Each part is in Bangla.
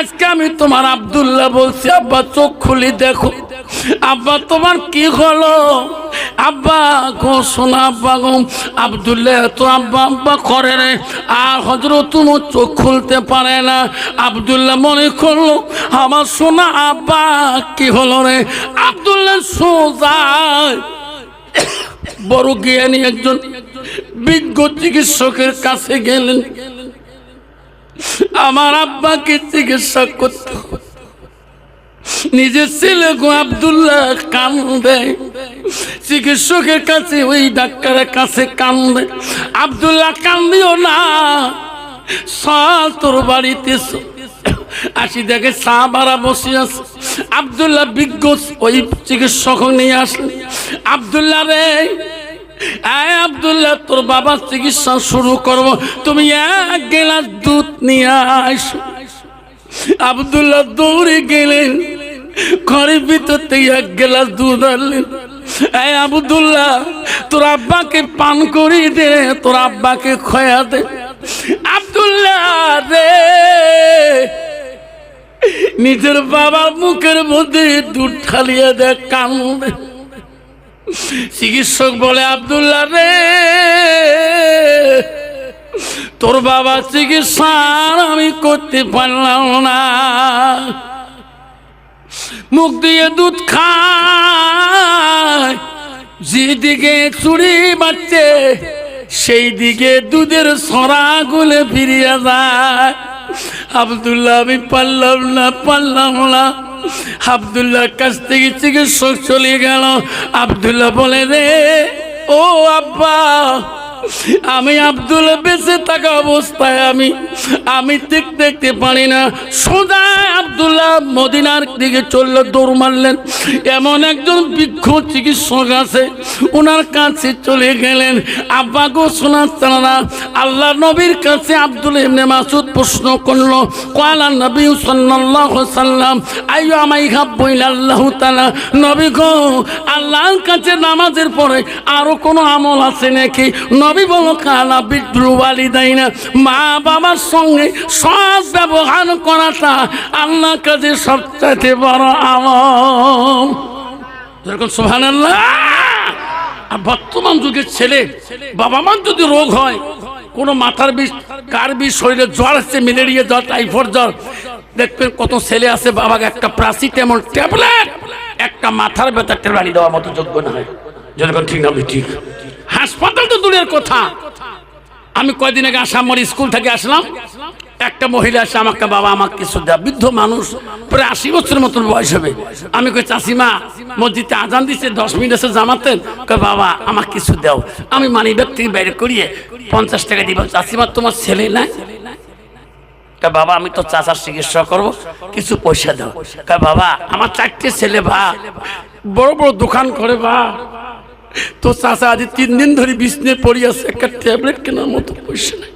আজকে আমি তোমার আব্দুল্লাহ বলছি, আব্বা চোখ খুলি দেখো, আব্বা তোমার কি হলো? আব্বা গো শোনা, আব্বা গো। আব্দুল্লাহ তো আব্বা আব্বা করে রে, আর হযরত তুমি চোখ খুলতে পারে না। আব্দুল্লাহ মনে করলো আমার শোনা আব্বা কি হলো রে। আব্দুল্লাহ সোজা বড় জ্ঞানী একজন বিজ্ঞ চিকিৎসকের কাছে গেলেন। আমার আব্বাকে চিকিৎসা করতে, নিজের ছেলে গো আব্দুল্লাহ কান্দে, চিকিৎসকের কাছে ওই ডাক্তারের কাছে কান্দে। আব্দুল্লাহ কান্দিও না, চল তোর বাড়িতে আসি, দেখে চা বাড়া বসে আছে। আব্দুল্লাহ বিজ্ঞ ওই চিকিৎসক নিয়ে আসলেন। আব্দুল্লাহ রে, আব্দুল্লাহ তোর বাবার চিকিৎসা শুরু করব, তুমি এক গ্লাস দুধ নিয়ে আসো। আব্দুল্লাহ দৌড়ে গেলেন, ঘরের ভিতর থেকে এক গ্লাস দুধ আনলেন। আব্দুল্লাহ তোর আব্বাকে পান করিয়ে দে, তোর আব্বাকে খয়া দে। আব্দুল্লাহ রে, নিজের বাবার মুখের মধ্যে দুধ ঢালিয়ে দেয়, কান্দে। চিকিৎসক বলে আব্দুল্লাহ রে, তোর বাবা চিকিৎসা আমি করতে পারলাম না, মুখ দিয়ে দুধ খায়, যেদিকে চুরি বাচ্চে সেই দিকে দুধের সরা গুলে ফিরিয়ে যায়। আব্দুল্লাহ আমি পারলাম না। আব্দুল্লাহ কাছ থেকে চিকিৎসক চলে গেল। আব্দুল্লাহ বলে রে, ও আব্বা, আমি আব্দুল্লাহ বেঁচে থাকা অবস্থায় আমি দেখতে পারি না। সোজা আব্দুল্লাহ মদিনার দিকে চললো, দৌড় মারলেন। এমন একজন বিজ্ঞ চিকিৎসক আছে, ওনার কাছে চলে গেলেন। আব্বা গো শোনাচ্ছেন না, আল্লাহ নবীর কাছে আব্দুল্লাহ ইবনে মাসউদ প্রশ্ন করলো, ক্বালা নবী সাল্লাল্লাহু আলাইহি সাল্লাম আইয়ু আমাই হাব্বু ইলাল্লাহু তাআলা, নবী গো আল্লাহর কাছে নামাজের পরে আরো কোনো আমল আছে নাকি? নবী বলো কালা বিদ্রু ওয়ালিদাইনা, মা বাবার সঙ্গে সৎ ব্যবহার করাটা আল্লাহর কাছে সবচেয়ে বড় আমল। যেরকম সুবহানাল্লাহ। আর বর্তমান যুগের ছেলে বাবা মার যদি রোগ হয়, কোনো মাথার বিষ, কার বিষ, শরীরে জ্বর আসছে, ম্যালেরিয়া জ্বর, টাইফয়েড জ্বর, দেখবেন কত ছেলে আছে বাবাকে একটা প্যারাসিটামল ট্যাবলেট, একটা মাথার ব্যথা ট্যাবলেট দেওয়ার মতো যোগ্য না হয়। যেরকম ঠিক না ঠিক, হাসপাতাল তো দূরের কথা। আমি কয়দিন আগে আসাম স্কুল থেকে আসলাম, একটা মহিলা আসে আমাকে, বাবা আমাকে কিছু দেয়, বৃদ্ধ মানুষ, প্রায় 80 বছরের মতন বয়স হবে। আমি কই চাষিমা মসজিদে আজান দিচ্ছে, 10 মিনিট এসে জামাতেন, কই বাবা আমাকে কিছু দাও। আমি মানি ব্যাগ থেকে বাইরে করিয়ে 50 টাকা দিব। চাষিমা তোমার ছেলে নাই? বাবা আমি তো চাচার চিকিৎসা করবো, কিছু পয়সা দাও। বাবা আমার 4টে ছেলে, বা বড় বড় দোকান করে, বা তো চাচা আজ 3 দিন ধরে বিছনে পড়ে আছে, একটা ট্যাবলেট কেনার মতো পয়সা নাই।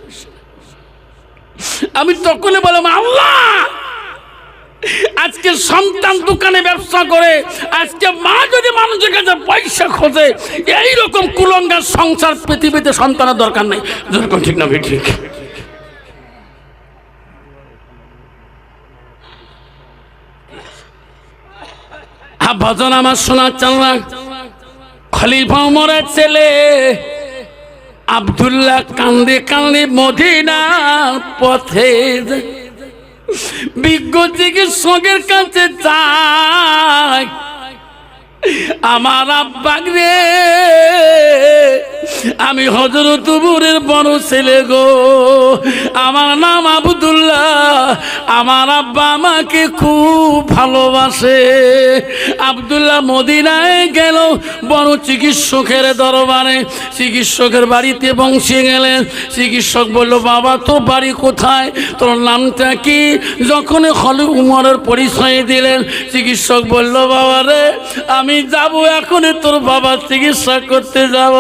আমি তখনই বললাম, আল্লাহ আজকে সন্তান দোকানে ব্যবসা করে, আজকে মা যদি মানুষের কাছে পয়সা খোঁজে, এইরকম কুলঙ্গার সংসার পৃথিবীতে সন্তানের দরকার নেই। যেরকম ঠিক না ঠিক। ভজন আমার শোনা চাল্লা, খলিফা ওমরের ছেলে আব্দুল্লাহ কান্দে কান্দে মদিনার পথে বিজ্ঞ চিকিৎসকের কাছে যায়। আমার আব্বা রে, আমি হযরত উমরের বড় ছেলে গো, আমার নাম আব্দুল্লাহ, আমার আব্বা আমাকে খুব ভালোবাসে। আব্দুল্লাহ মদিনায় গেল বড় চিকিৎসকের দরবারে, চিকিৎসকের বাড়িতে পৌঁছে গেলেন। চিকিৎসক বলল, বাবা তোর বাড়ি কোথায়, তোর নামটা কি? যখন খলিফা উমরের পরিচয় দিলেন, চিকিৎসক বলল, বাবা রে আমি যাব এখনই তোর বাবার চিকিৎসা করতে যাব।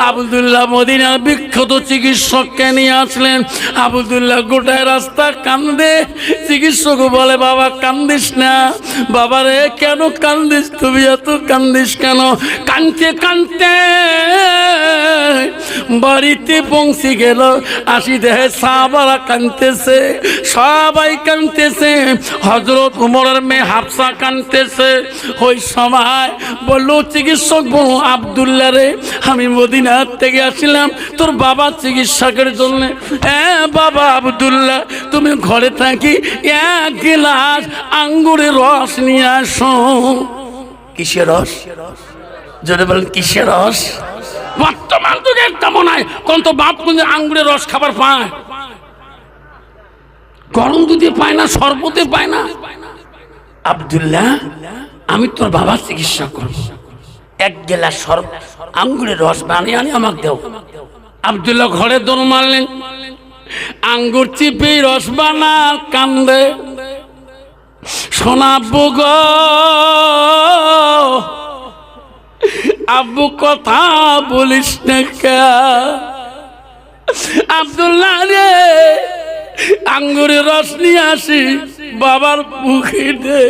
আব্দুল্লাহ মদিনার বিখ্যাত চিকিৎসককে নিয়ে আসলেন। আব্দুল্লাহ গোটায় রাস্তা কান্দে। চিকিৎসক বলে, বাবা কান্দিস না। বাবা রে কেন কান্দ? কান্দিস, তুমি এত কান্দিস কেন? কানতে কানতে বাড়িতে পৌঁছে গেল। আসি দেহে সাহাবারা কানতেছে, সবাই কানতেছে। হযরত উমরের মেয়ে হাফসা কানতেছে। ওই সময় বললো চিকিৎসক বলল, আব্দুল্লাহ রে, আমি মদিনা থেকে আসলাম তোর বাবা চিকিৎসকের জন্য। হ্যাঁ বাবা আব্দুল্লাহ, তুমি ঘরে থাকি 1 গ্লাস আঙ্গুরের রস নিয়ে আসো। কিসের রস? জোরে বলেন, কিসের রস? বর্তমান যুগে তেমন নাই, কোন তো বাপ কোন আঙ্গুরের রস খাবার পায়? গরম দুধে পায় না, শরবতে পায় না। আব্দুল্লাহ, আমি তোর বাবার চিকিৎসা করব, 1 গ্লাস আঙ্গুরের রস বানিয়ে আনি আমাকে দেও। আব্দুল্লাহ ঘরে দৌড় মারলেন, আঙ্গুর চিপে রস বানা, কান্দে। শোনাবো গো আব্বু, কথা বলিস না কে? আব্দুল্লাহ রে, আঙ্গুরের রস নিয়ে আসি, বাবার মুখে দে।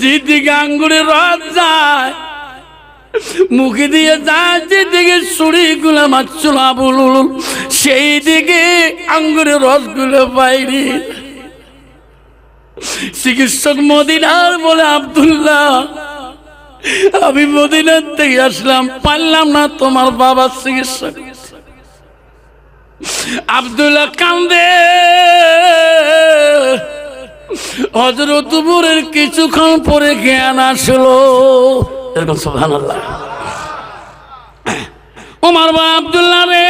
যেদিকে আঙ্গুরের রস যায় মুখে দিয়ে যায়, যেদিকে ছুরি গুলো মারছিল আবুল, সেই দিকে আঙ্গুরের রসগুলো বাইরে। চিকিৎসক মদিনার বলে, আব্দুল্লাহ আমি মদিনার থেকে আসলাম, পারলাম না তোমার বাবার চিকিৎসা। আব্দুল্লাহ কান্দে। হযরত উমরের কিছুক্ষণ পরে জ্ঞান আসলো। এরকম সুবহানাল্লাহ। ওমর বা আব্দুল্লাহ রে,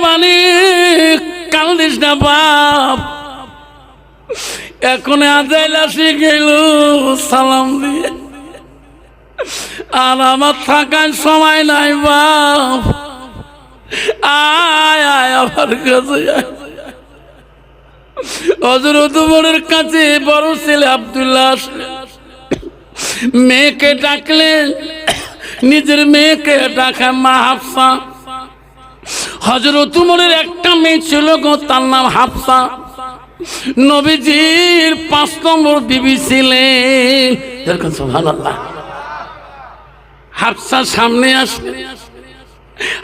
মালিক কান্দিস না বাপ, এখন আজাইল আসি গেল সালাম দিয়ে, আর আমার থাকার সময় নাই বাপ, আয় আয় আমার কাছে। হযরত উমরের কাছে বড় ছেলে আব্দুল্লাহ আসলেন, মেয়েকে ডাকলেন, নিজের মেয়েকে ডাকা মা হাফসা। হযরত উমরের একটা মেয়ে ছিল গো, তার নাম হাফসা। নবীজির 5 নম্বর বিবি ছিলেন। এরকম সুবহানাল্লাহ। হাফসা সামনে আসলে,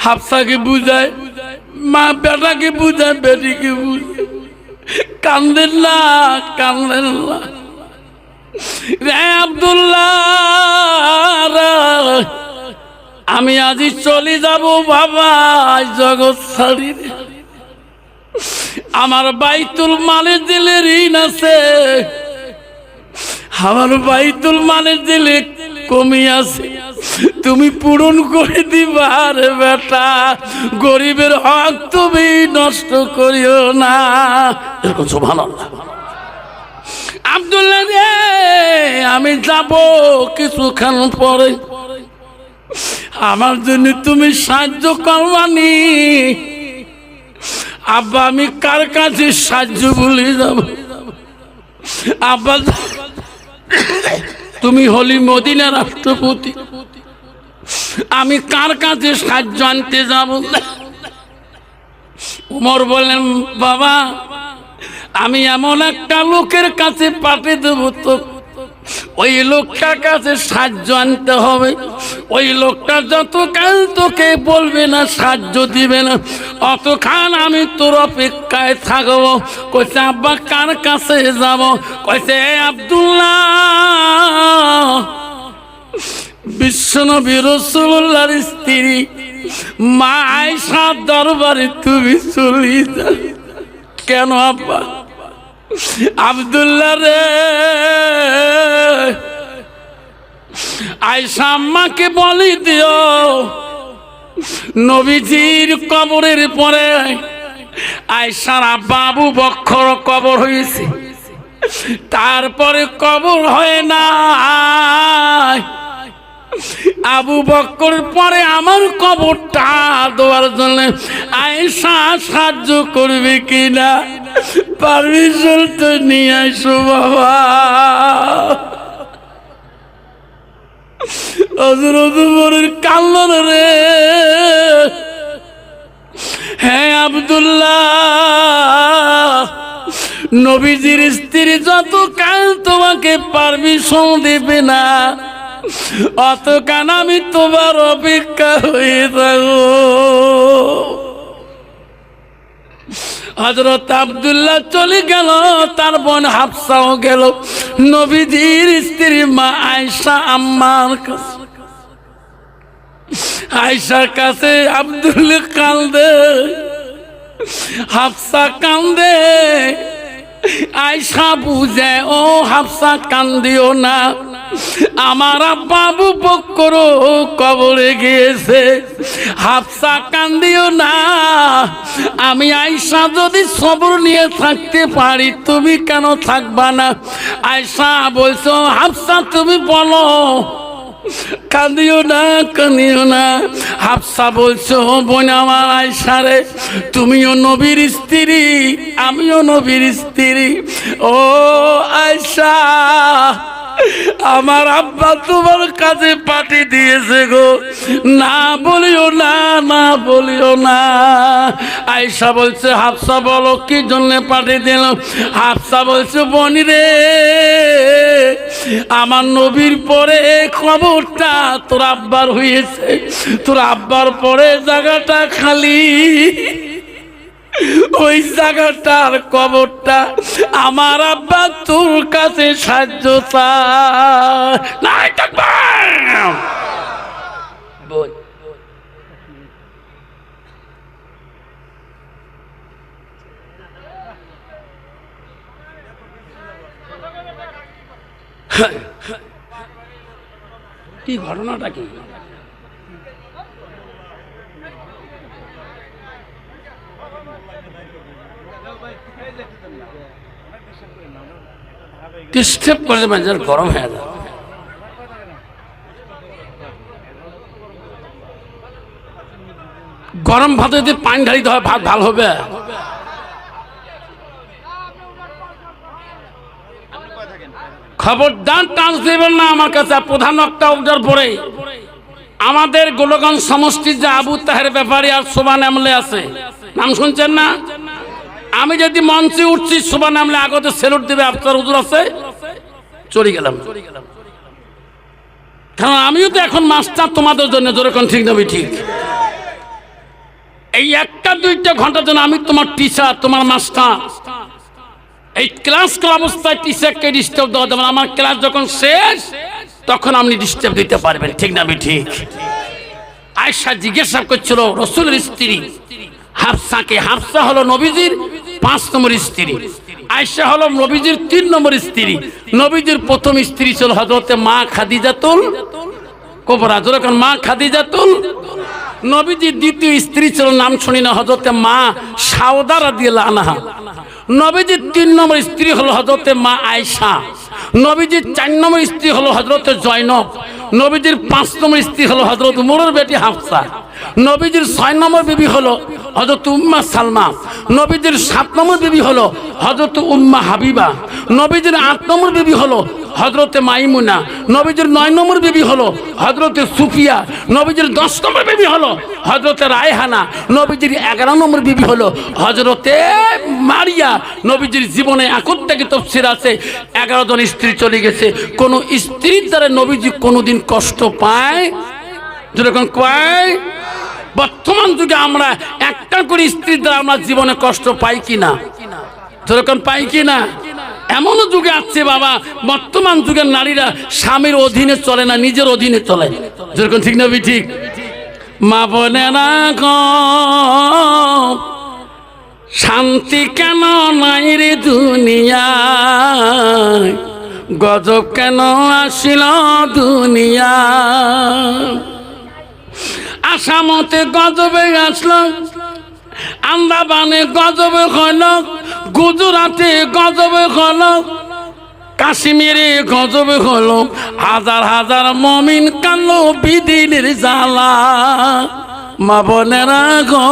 হাফসাকে বুঝায়, মা বেটাকে বুঝায়, বেটিকে বুঝায়, কান্দেন না, কান্দেন না রে আব্দুল্লাহ, আমি আজি চলে যাব বাবা জগৎ ছাড়ি। আমার বাইতুল মালের দিলে ঋণ আছে, আমার বাইতুল মালের দিলে কমি আছে, তুমি পূরণ করে দিবা রে বেটা, গরিবের হক তুমি নষ্ট করিও না। এরকম সুবহানাল্লাহ। আব্দুল্লাহ রে, আমি যাব কিছুক্ষণ পরে, আমার জন্য তুমি সাহায্য করবানি। আব্বা, আমি কার কাছে সাহায্য বলে যাব? আব্বা, তুমি হলি মদিনা রাষ্ট্রপতি, আমি কার কাছে সাহায্য আনতে যাব? উমর বলেন, বাবা আমি এমন একটা লোকের কাছে পাঠিয়ে দেবো, তো ওই লোকটার কাছে সাহায্য আনতে হবে। ওই লোকটা যতক্ষণ তোকে বলবে না, সাহায্য দিবে না, অতক্ষণ আমি তোর অপেক্ষায় থাকবো। কইছে, আব্বা কার কাছে যাব? কইছে, আব্দুল্লাহ, বিশ্বনবী রাসূলুল্লাহর স্ত্রী মা আয়েশার দরবারে তুমি চলে যাও। কেন আব্বা? আব্দুল্লাহ রে, আয়েশা আম্মাকে বলি দিও, নবীজির কবরের পরে আয়েশার আব্বা আবু বকর কবর হয়েছে, তারপরে কবর হয় না। আবু বকর পরে আমার কবরটা দেওয়ার জন্য আয়েশা সাহায্য করবে কিনা, পারমিশন তো নিয়ে আসো বাবা। হযরত উমরের কান্নার রে, হ্যাঁ আব্দুল্লাহ, নবীজির স্ত্রী যত কাল তোমাকে পারমিশন দেবে না অতকাল আমি তোমার অপেক্ষা হয়ে থাকবো। হযরত আব্দুল্লাহ চলে গেল, তার বোন হাফসাও গেল। নবীজির স্ত্রী মা আয়েশা আম্মার কাছে, আয়েশার কাছে আব্দুল্লাহ কান্দে, হাফসা কান্দে। আয়েশা বুঝে, ও হাফসা কান্দিও না, আমার বাবু বকর কবরে গিয়েছে। হাফসা কান্দিও না, আমি আয়েশা যদি সবর নিয়ে থাকতে পারি তুমি কেন থাকবা না? আয়েশা বলছো, হাফসা তুমি বলো, কাঁদিও না, কাঁদিও না। হাফসা বলছো, বোন আমার আয়েশা রে, তুমিও নবীর স্ত্রী, আমিও নবীর স্ত্রী। ও আয়েশা, আমার আব্বা তোমার কাছে পাঠিয়ে দিয়েছে গো, না বলিও না, না বলিও না। আয়েশা বলছে, হাফসা বলো কি জন্য পাঠিয়ে দিল? হাফসা বলছে, বনি রে, আমার নবীর পরে খবরটা তোর আব্বার হয়েছে, তোর আব্বার পরে জায়গাটা খালি, ওই জায়গাটার কবরটা আমার আব্বা তোর কাছে সাহায্য চায়। কি ঘটনাটা কি? ডিস্টার্ব করে মেজাজ গরম হয়ে যায়। গরম ভাতে যদি পানি ঢালিতে হয় ভাত ভালো হবে। খবরদার টাচ দেবেন না আমার কাছে। প্রধান একটা অবজার পরে আমাদের গোলগঞ্জ সমষ্টির যে আবু তাহের ব্যাপারী আর সোবান আমলে আছে, নাম শুনছেন না? আমি যদি মঞ্চে উঠছি সোবান আমলে আগতে সেলুট দেবে, আপনার হুজুর আছে, চলে গেলাম। কারণ আমিও তো এখন মাস্টার তোমাদের জন্য, যেরকম ঠিক নবী ঠিক। এই একটা দুইটা ঘন্টার জন্য আমি তোমার টিচার, তোমার মাস্টার। এই ক্লাস অবস্থায় টিচারকে ডিস্টার্ব দেওয়া যাবে না। আমার ক্লাস যখন শেষ তখন আপনি ডিস্টার্ব দিতে পারবেন, ঠিক না ঠিক? আয়েশা জিজ্ঞাসা করছিল রাসূলের স্ত্রী হাফসাকে। হাফসা হলো নবীজির 5 নম্বর স্ত্রী, আয়েশা হলো নবীজির 3 নম্বর স্ত্রী। নবীজির প্রথম স্ত্রী ছিল হযরতে মা খাদিজাতুল কুবরা, যখন মা খাদিজাতুল। নবীজির দ্বিতীয় স্ত্রী ছিল, নাম শুনি না, হযরতে মা সাউদা রাদিয়াল্লাহু আনহা। নবীজির 3 নম্বর স্ত্রী হলো হযরতে মা আয়েশা। নবীজির 4 নম্বর স্ত্রী হলো হযরতে জয়নব। নবীজির 5 নম্বর স্ত্রী হলো হযরত উমরের বেটি হাফসা। নবীজির 6 নম্বর বিবি হলো হযরত উম্মা সালমা। নবীজির 7 নম্বর বিবি হলো হযরত উম্মা হাবিবা। নবীজির 8 নম্বর বিবি হলো হযরতে মাইমুনা। নবীজির 9 নম্বর বিবি হলো হযরতে সুফিয়া। নবীজির 10 নম্বর বিবি হলো হযরতে রায়হানা। নবীজির 11 নম্বর বিবি হলো হযরতে মারিয়া। নবীজির জীবনে একত্রিত তাফসীর আছে 11 জন স্ত্রী চলে গেছে। কোন স্ত্রীর দ্বারা নবীজি কোনোদিন কষ্ট পায়? যেরকম কয় বর্তমান যুগে আমরা একটা করে স্ত্রীর দ্বারা আমরা জীবনে কষ্ট পাই কিনা? যেরকম পাই কিনা? এমন যুগে আছে বাবা, বর্তমান যুগের নারীরা স্বামীর অধীনে চলে না, নিজের অধীনে চলে। যেরকম ঠিক না ঠিক? মা বোনেরা গো, শান্তি কেন নাই রে দুনিয়ায়, গজব কেন আসিল দুনিয়া। আসামতে গজবে আসলো, আন্দামানে গজবে হল, গুজরাটে গজবে হল, কাশ্মীরে গজবে হল। হাজার হাজার মুমিন কালো বিদিনের জ্বালা। মা বোনেরা গো,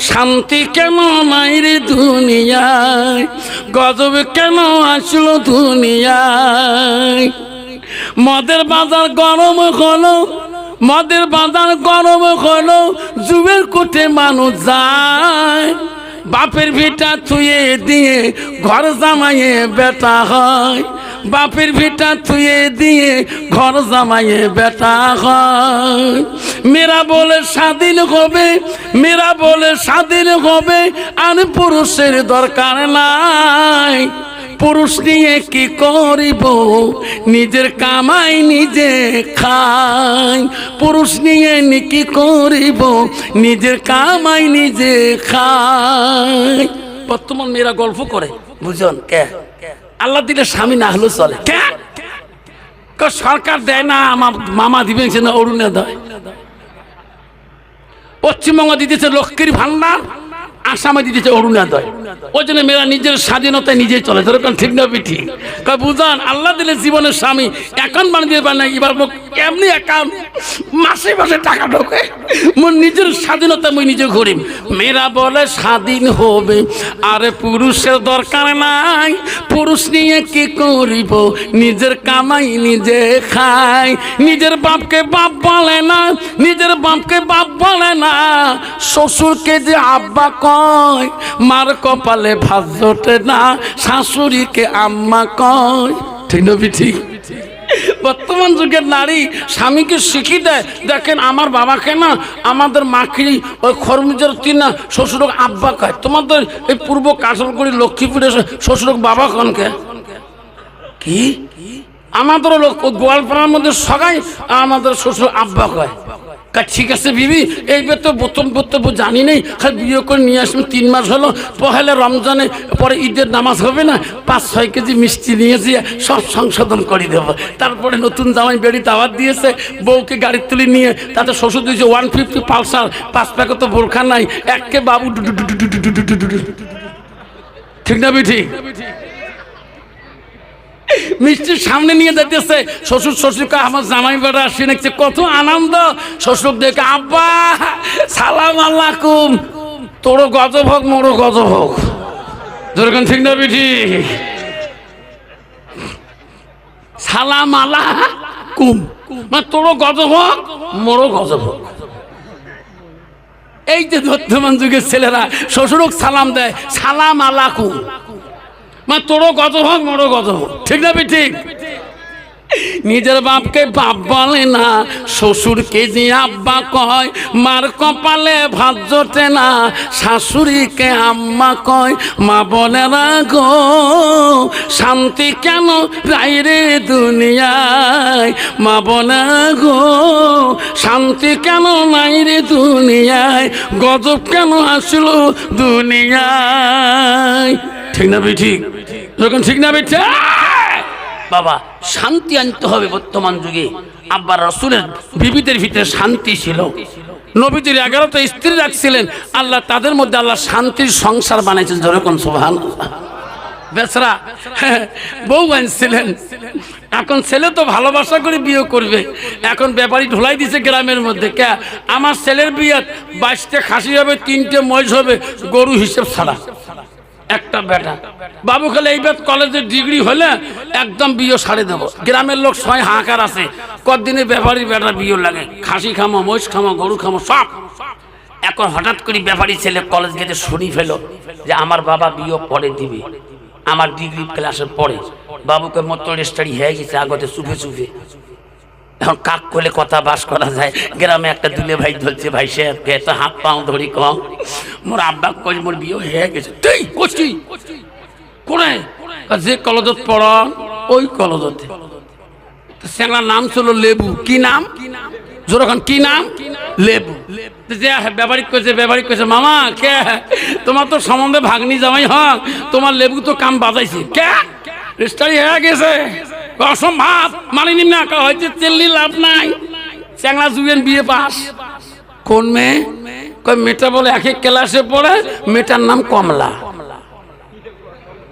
শান্তি কেন নাই রে দুনিয়ায়, গজব কেন আসলো দুনিয়ায়। মদের বাজার গরম হলো, মদের বাজার গরম হলো, জুয়ের কোঠে মানুষ যায়। বাপের ভিটা থুয়ে দিয়ে ঘর জামাইয়ে বেটা হয়, বাপের ভিটা থুয়ে দিয়ে ঘর জামাইয়ে বেটা হয়। মেয়েরা বলে স্বাধীন হবে, মেয়েরা বলে স্বাধীন হবে, আর পুরুষের দরকার নাই। পুরুষ নিয়ে কি করিব, নিজের কামাই নিজে খাই। পুরুষ নিয়ে কি করিব, নিজের কামাই নিজে খাই। বর্তমান মেয়েরা গল্প করে, বুঝুন কে আল্লাহ দিলে স্বামী না হলেও চলে, কে সরকার দেয় না, আমার মামা দিবে না, অরুণোদয়। পশ্চিমবঙ্গ দিতেছে লক্ষ্মীর ভান্ডার, আসামে দিতেছে অরুণোদয়। ওই জন্য মেয়েরা নিজের স্বাধীনতায় নিজেই চলে, যেরকম ঠিক না ঠিক বুঝান। আল্লাহ দিলে জীবনের স্বামী অ্যাকাউন্ট বানিয়ে দিতে পারে না, এবার এমনি অ্যাকাউন্ট মাসে মাসে টাকা ঢোকে। মোর নিজের স্বাধীনতা মুই নিজে ঘুরি। মেয়েরা বলে স্বাধীন হবে, আরে পুরুষের দরকার নাই। পুরুষ নিয়ে কি করিব, নিজের কামাই নিজে খায়। নিজের বাপকে বাপ বলে না, নিজের বাপকে বাপ বলে না। শ্বশুরকে যে আব্বা কয়, মার কপালে ভাত জোটে না, শাশুড়িকে আম্মা কয়। ঠিক না ঠিক? বর্তমান যুগের নারী স্বামীকে শিখিয়ে দেয়। দেখেন আমার বাবাকে না, আমাদের মাখি ওই খরমুজের তিনা শ্বশুর আব্বা কয়। তোমাদের এই পূর্ব কাশলগুড়ি লক্ষ্মীপুরে শ্বশুর বাবা কনকে কি? আমাদেরও লোক গোয়ালপাড়ার মধ্যে সবাই আমাদের শ্বশুর আব্বা কয়। ঠিক আছে বিবি, এই তো প্রথম বক্তব্য জানি নেই, খালি বিয়ে করে নিয়ে আসবেন। 3 মাস হলো, পহেলা রমজানে পরে ঈদের নামাজ হবে না, 5-6 কেজি মিষ্টি নিয়েছি, সব সংশোধন করে দেবো। তারপরে নতুন জামাই বেড়ি দাওয়াত দিয়েছে, বউকে গাড়ি তুলে নিয়ে তাতে শ্বশুর দিয়েছে 150 পালসার, 5 প্যাকেট বোরখা নাই, একে বাবু ঠিক না ঠিক? মিষ্টির সামনে নিয়ে যাইতেছে, শ্বশুর শ্বশুরকে আমার জামাই বেড়া আসি নাকছে, কত আনন্দ। শ্বশুর দেখে আব্বা সালাম আলাইকুম, তোরও গজব হোক মোরও গজব হোক, যেরকম ঠিক না বিঠি? সালাম আলাইকুম মানে তোরও গজব হোক মোরও গজব হোক। এই যে বর্তমান যুগের ছেলেরা শ্বশুরক সালাম দেয় সালাম আলাইকুম, মানে তোরও গজব হোক মোরও গজব হোক, ঠিক না ঠিক? নিজের বাপকে বাপ বলে না, শ্বশুরকে যে আব্বা কয়। মার কপালে ভাত জোটে না, শাশুড়িকে আম্মা কয়। মা বলে না গো শান্তি কেন রাইরে দুনিয়ায়, মা বলে গো শান্তি কেন নাই রে দুনিয়ায়, গজব কেন আসলো দুনিয়ায়। ঠিক না ঠিক? যখন ঠিক না বেঠা বাবা, শান্তি আনতে হবে বর্তমান যুগে। আব্বা রাসূলের বিবিদের ভিতরে শান্তি ছিল। নবীজির 11টা স্ত্রী রাখছিলেন, আল্লাহ তাদের মধ্যে আল্লাহ শান্তির সংসার বানাইছেন, যেরকম সুবহানাল্লাহ। বেচারা বউ আনছিলেন, এখন ছেলে তো ভালোবাসা করে বিয়ে করবে, এখন ব্যাপারী ঢোলাই দিছে গ্রামের মধ্যে। কে আমার ছেলের বিয়ে 22টা খাসি হবে, 3টে মহিষ হবে, গরু হিসেব ছাড়া। একটা বেটা বাবু খেলে এইবার কলেজের ডিগ্রি হলে একদম বিয়ে সারে দেবো। গ্রামের লোক 6 হাঁকার আছে, কতদিনে ব্যাপারী বেটা বিয়ে লাগে, খাসি খামো, মহিষ খামো, গরু খামো সব। এখন হঠাৎ করে ব্যাপারী ছেলে কলেজ গেতে শুনি ফেলো যে আমার বাবা বিয়ে পরে দিবে, আমার ডিগ্রি ক্লাসের পরে। বাবুকে মতো রেস্টারি হয়ে গেছে আগতে চুপে চুপে। এখন কাক করলে কথা বাস করা যায়। গ্রামে একটা দুলে ভাই ধরছে, ভাই সে তো হাত পাও ধরি কম, মোর আব্বা কই মোর বিয়ে হয়ে গেছে। তুই করছি কোনে যে কলেজত পড়, ওই কলেজতে সেনার নাম ছিল লেবু। কি নাম? যখন কি নাম? লেবু। যে ব্যাপারিক কইছে, ব্যাপারিক কইছে মামা কে তোমার তো সম্বন্ধে ভাগ্নি জামাই হক, তোমার লেবু তো কাম বাজাইছে। কে রেস্টারি হয়ে গেছে? অসম্ভব, মানিনি না, হয়তো চেল্লি লাভ নাই। চ্যাংলা যুগের বিয়ে পাস। কোন মেয়ে? কই মেয়েটা বলে 1 ক্লাসে পড়ে, মেয়েটার নাম কমলা।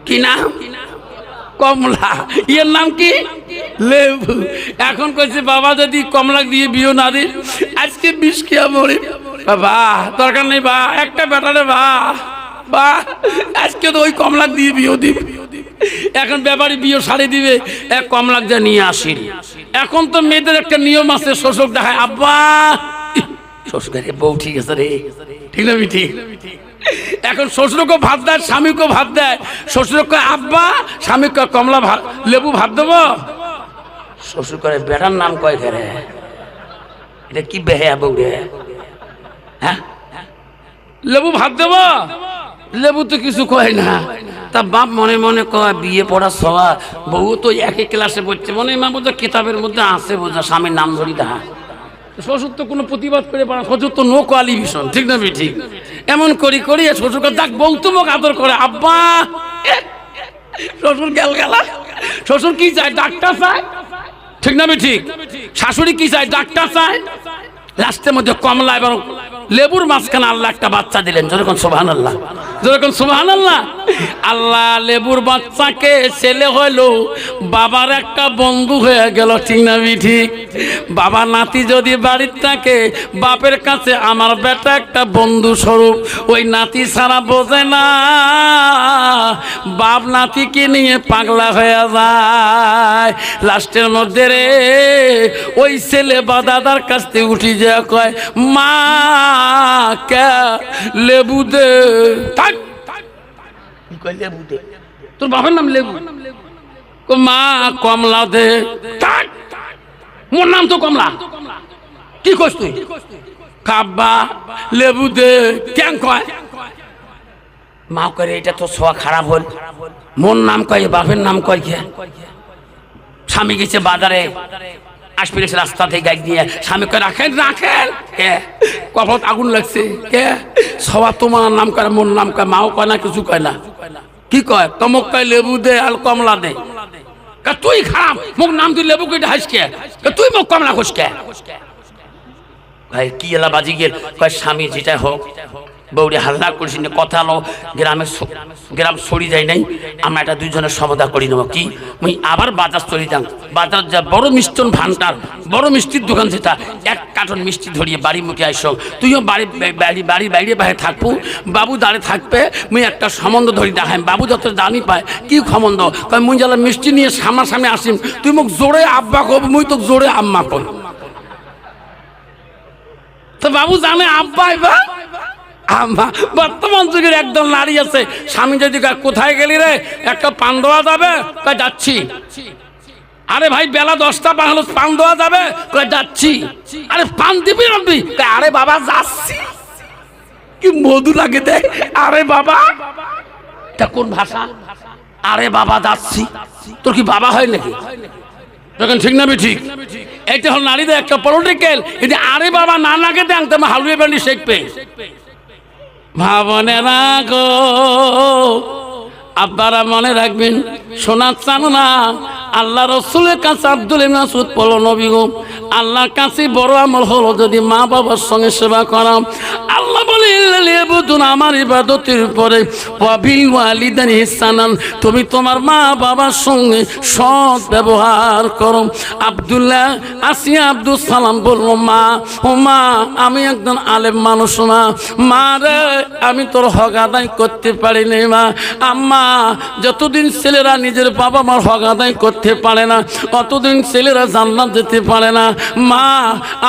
কি নাম? কমলা। ইয়ের নাম কি? লেবু। এখন কইছে বাবা যদি কমলা দিয়ে বিয়ে না দিই আজকে 20 কিয়া মরে। বাবা দরকার নেই বা, একটা বেটারে বা বা আজকে তো ওই কমলা দিয়ে বিয়ে দিবে। এখন ব্যাপারী বিয়ে সারি দিবে, এক কমলাক যা নিয়ে আসি। এখন তো মেয়েদের একটা নিয়ম আছে, শ্বশুর দেখায় আব্বা শ্বশুর বউ ঠিক আছে রে, ঠিক না ঠিক? এখন শ্বশুরকে ভাত দেয়, স্বামীকে ভাত দেয়। শ্বশুরকে আব্বা, স্বামীকে কমলা লেবু ভাত দেবো। শ্বশুর করে বেটার নাম কয় ঘরে, এটা কি বেহে বউরে? হ্যাঁ, লেবু ভাত দেব, লেবু তো কিছু কয় না। তা বাপ মনে মনে কয় বিয়ে পড়া সবা, বউ তো একই ক্লাসে পড়ছে, মনে মা বোঝা কিতাবের মধ্যে আছে, বোঝা স্বামীর নাম ধরি দেখা। শ্বশুর তো কোনো প্রতিবাদ করে পারে, শ্বশুর তো নো কোয়ালিফিকেশন, ঠিক না ঠিক? এমন করি করি শ্বশুরকে ডাক, বউ তো মুখ আদর করে আব্বা। শ্বশুর গেল গেলা, শ্বশুর কি চায়? ডাক্তার চায়, ঠিক না ঠিক? শাশুড়ি কি চায়? ডাক্তার চায়। লাস্টের মধ্যে কমলা এবং লেবুর মাঝখানে আল্লাহ একটা বাচ্চা দিলেন। যেরকম সুবহানাল্লাহ, যেরকম সুবহানাল্লাহ। আল্লাহ লেবুর বাচ্চাকে ছেলে হইলো, বাবার একটা বন্ধু হয়ে গেল, ঠিক না ঠিক? বাবা নাতি যদি বাড়ির থাকে, বাপের কাছে আমার বেটা একটা বন্ধু স্বরূপ। ওই নাতি ছাড়া বোঝে না, বাপ নাতিকে নিয়ে পাগলা হয়ে যায়। লাস্টের মধ্যে রে ওই ছেলে বা দাদার কাছ থেকে উঠি যে কয়, মা কে লেবু দে। লেবু দে, তোর বাবার নাম লেবু? মা কমলা দে। মোর নাম তো কমলা, কি কস তুই? কাব্বা লেবু দে। কেন কয়? মা করে এটা তো সোয়া খারাপ হল, মোর নাম কয়, বাপের নাম কয় কে? স্বামী গেছে বাজারে, আসবে রাস্তা থেকে গাইড দিয়ে, স্বামীকে রাখেন রাখেন, কে কপাল আগুন লাগছে, কে সবার তোমার নাম করে, মোর নাম কয়। মাও কয় না, কিছু কয় না। কি কয়? তমক কয় লেবু দে আর কমলা দে। তুই খারাপ, মুখ নাম তুই লেবু কেটে হাসকে, তুই মুখ কমলা খুশকে। ভাই কি এলা বাজি গেল, কয় স্বামী যেটা হোক, বৌড়ি হাল্লা করিস না, কথা লো, গ্রাম সরি যায় নাই, আমরা এটা দুইজনের সমদা করি নেব। কি মুই আবার বাজার চলে যান, বাজার যা বড় মিষ্টন ভান্ডার, বড় মিষ্টির দোকান, যেটা এক কার্টন মিষ্টি ধরিয়ে বাড়ি মুখে আইসো। তুইও বাড়ির বাইরে বাইরে থাকবো, বাবু দাঁড়িয়ে থাকবে, মুই একটা সম্বন্ধ ধরি দেখাই। বাবু যত দামি পায়, কি সম্বন্ধ? কয় মুই জ্বালা মিষ্টি নিয়ে সামনাসামনি আসিম, তুই মুখ জোরে আব্বা কব, মুই তো জোরে আম্মা কর। তো বাবু জানে আব্বা এবার আম্মা। বর্তমান যুগের একদল নারী আছে, স্বামী যদি কোথায় গেলি রে, একটা পান দেওয়া যাবে, কয় যাচ্ছি। আরে ভাই বেলা 10টা পার হলো, পান দেওয়া যাবে, কয় যাচ্ছি। আরে পান দিবি রাখবি, আরে বাবা যাচ্ছি। কি মধু লাগে দেয়, আরে বাবা। এটা কোন ভাষা? আরে বাবা যাচ্ছি, তোর কি বাবা হয় নাকি? দেখেন ঠিক না ঠিক? এইটা হল নারীদের একটা পলিটিক্যাল। যদি আরে বাবা না লাগে দেন, তোমার হালুয়ে ব্যান্ডি শেখবে। ভাবনেরা গো, আপনারা মনে রাখবেন, শোনা চান না, আল্লাহ রসুলের কাছে আব্দুল মাসউদ বলল, নবী গো, আল্লাহর কাছে বড় আমল হলো যদি মা বাবার সঙ্গে সেবা করাম। আল্লাহ বলে আমার ইবাদতের পরে ওয়াবিল ওয়ালিদাইনি ইহসানান, তুমি তোমার মা বাবার সঙ্গে সৎ ব্যবহার করো। আব্দুল্লাহ আসিয়া আব্দুল সালাম বলল, মা ও মা, আমি একজন আলেম মানুষ, মা রে আমি তোর হক আদায় করতে পারিনি মা। আম্মা, যতদিন ছেলেরা নিজের বাবা মার হক আদায় করতে পারে না, অতদিন ছেলেরা জান্নাত যেতে পারে না। মা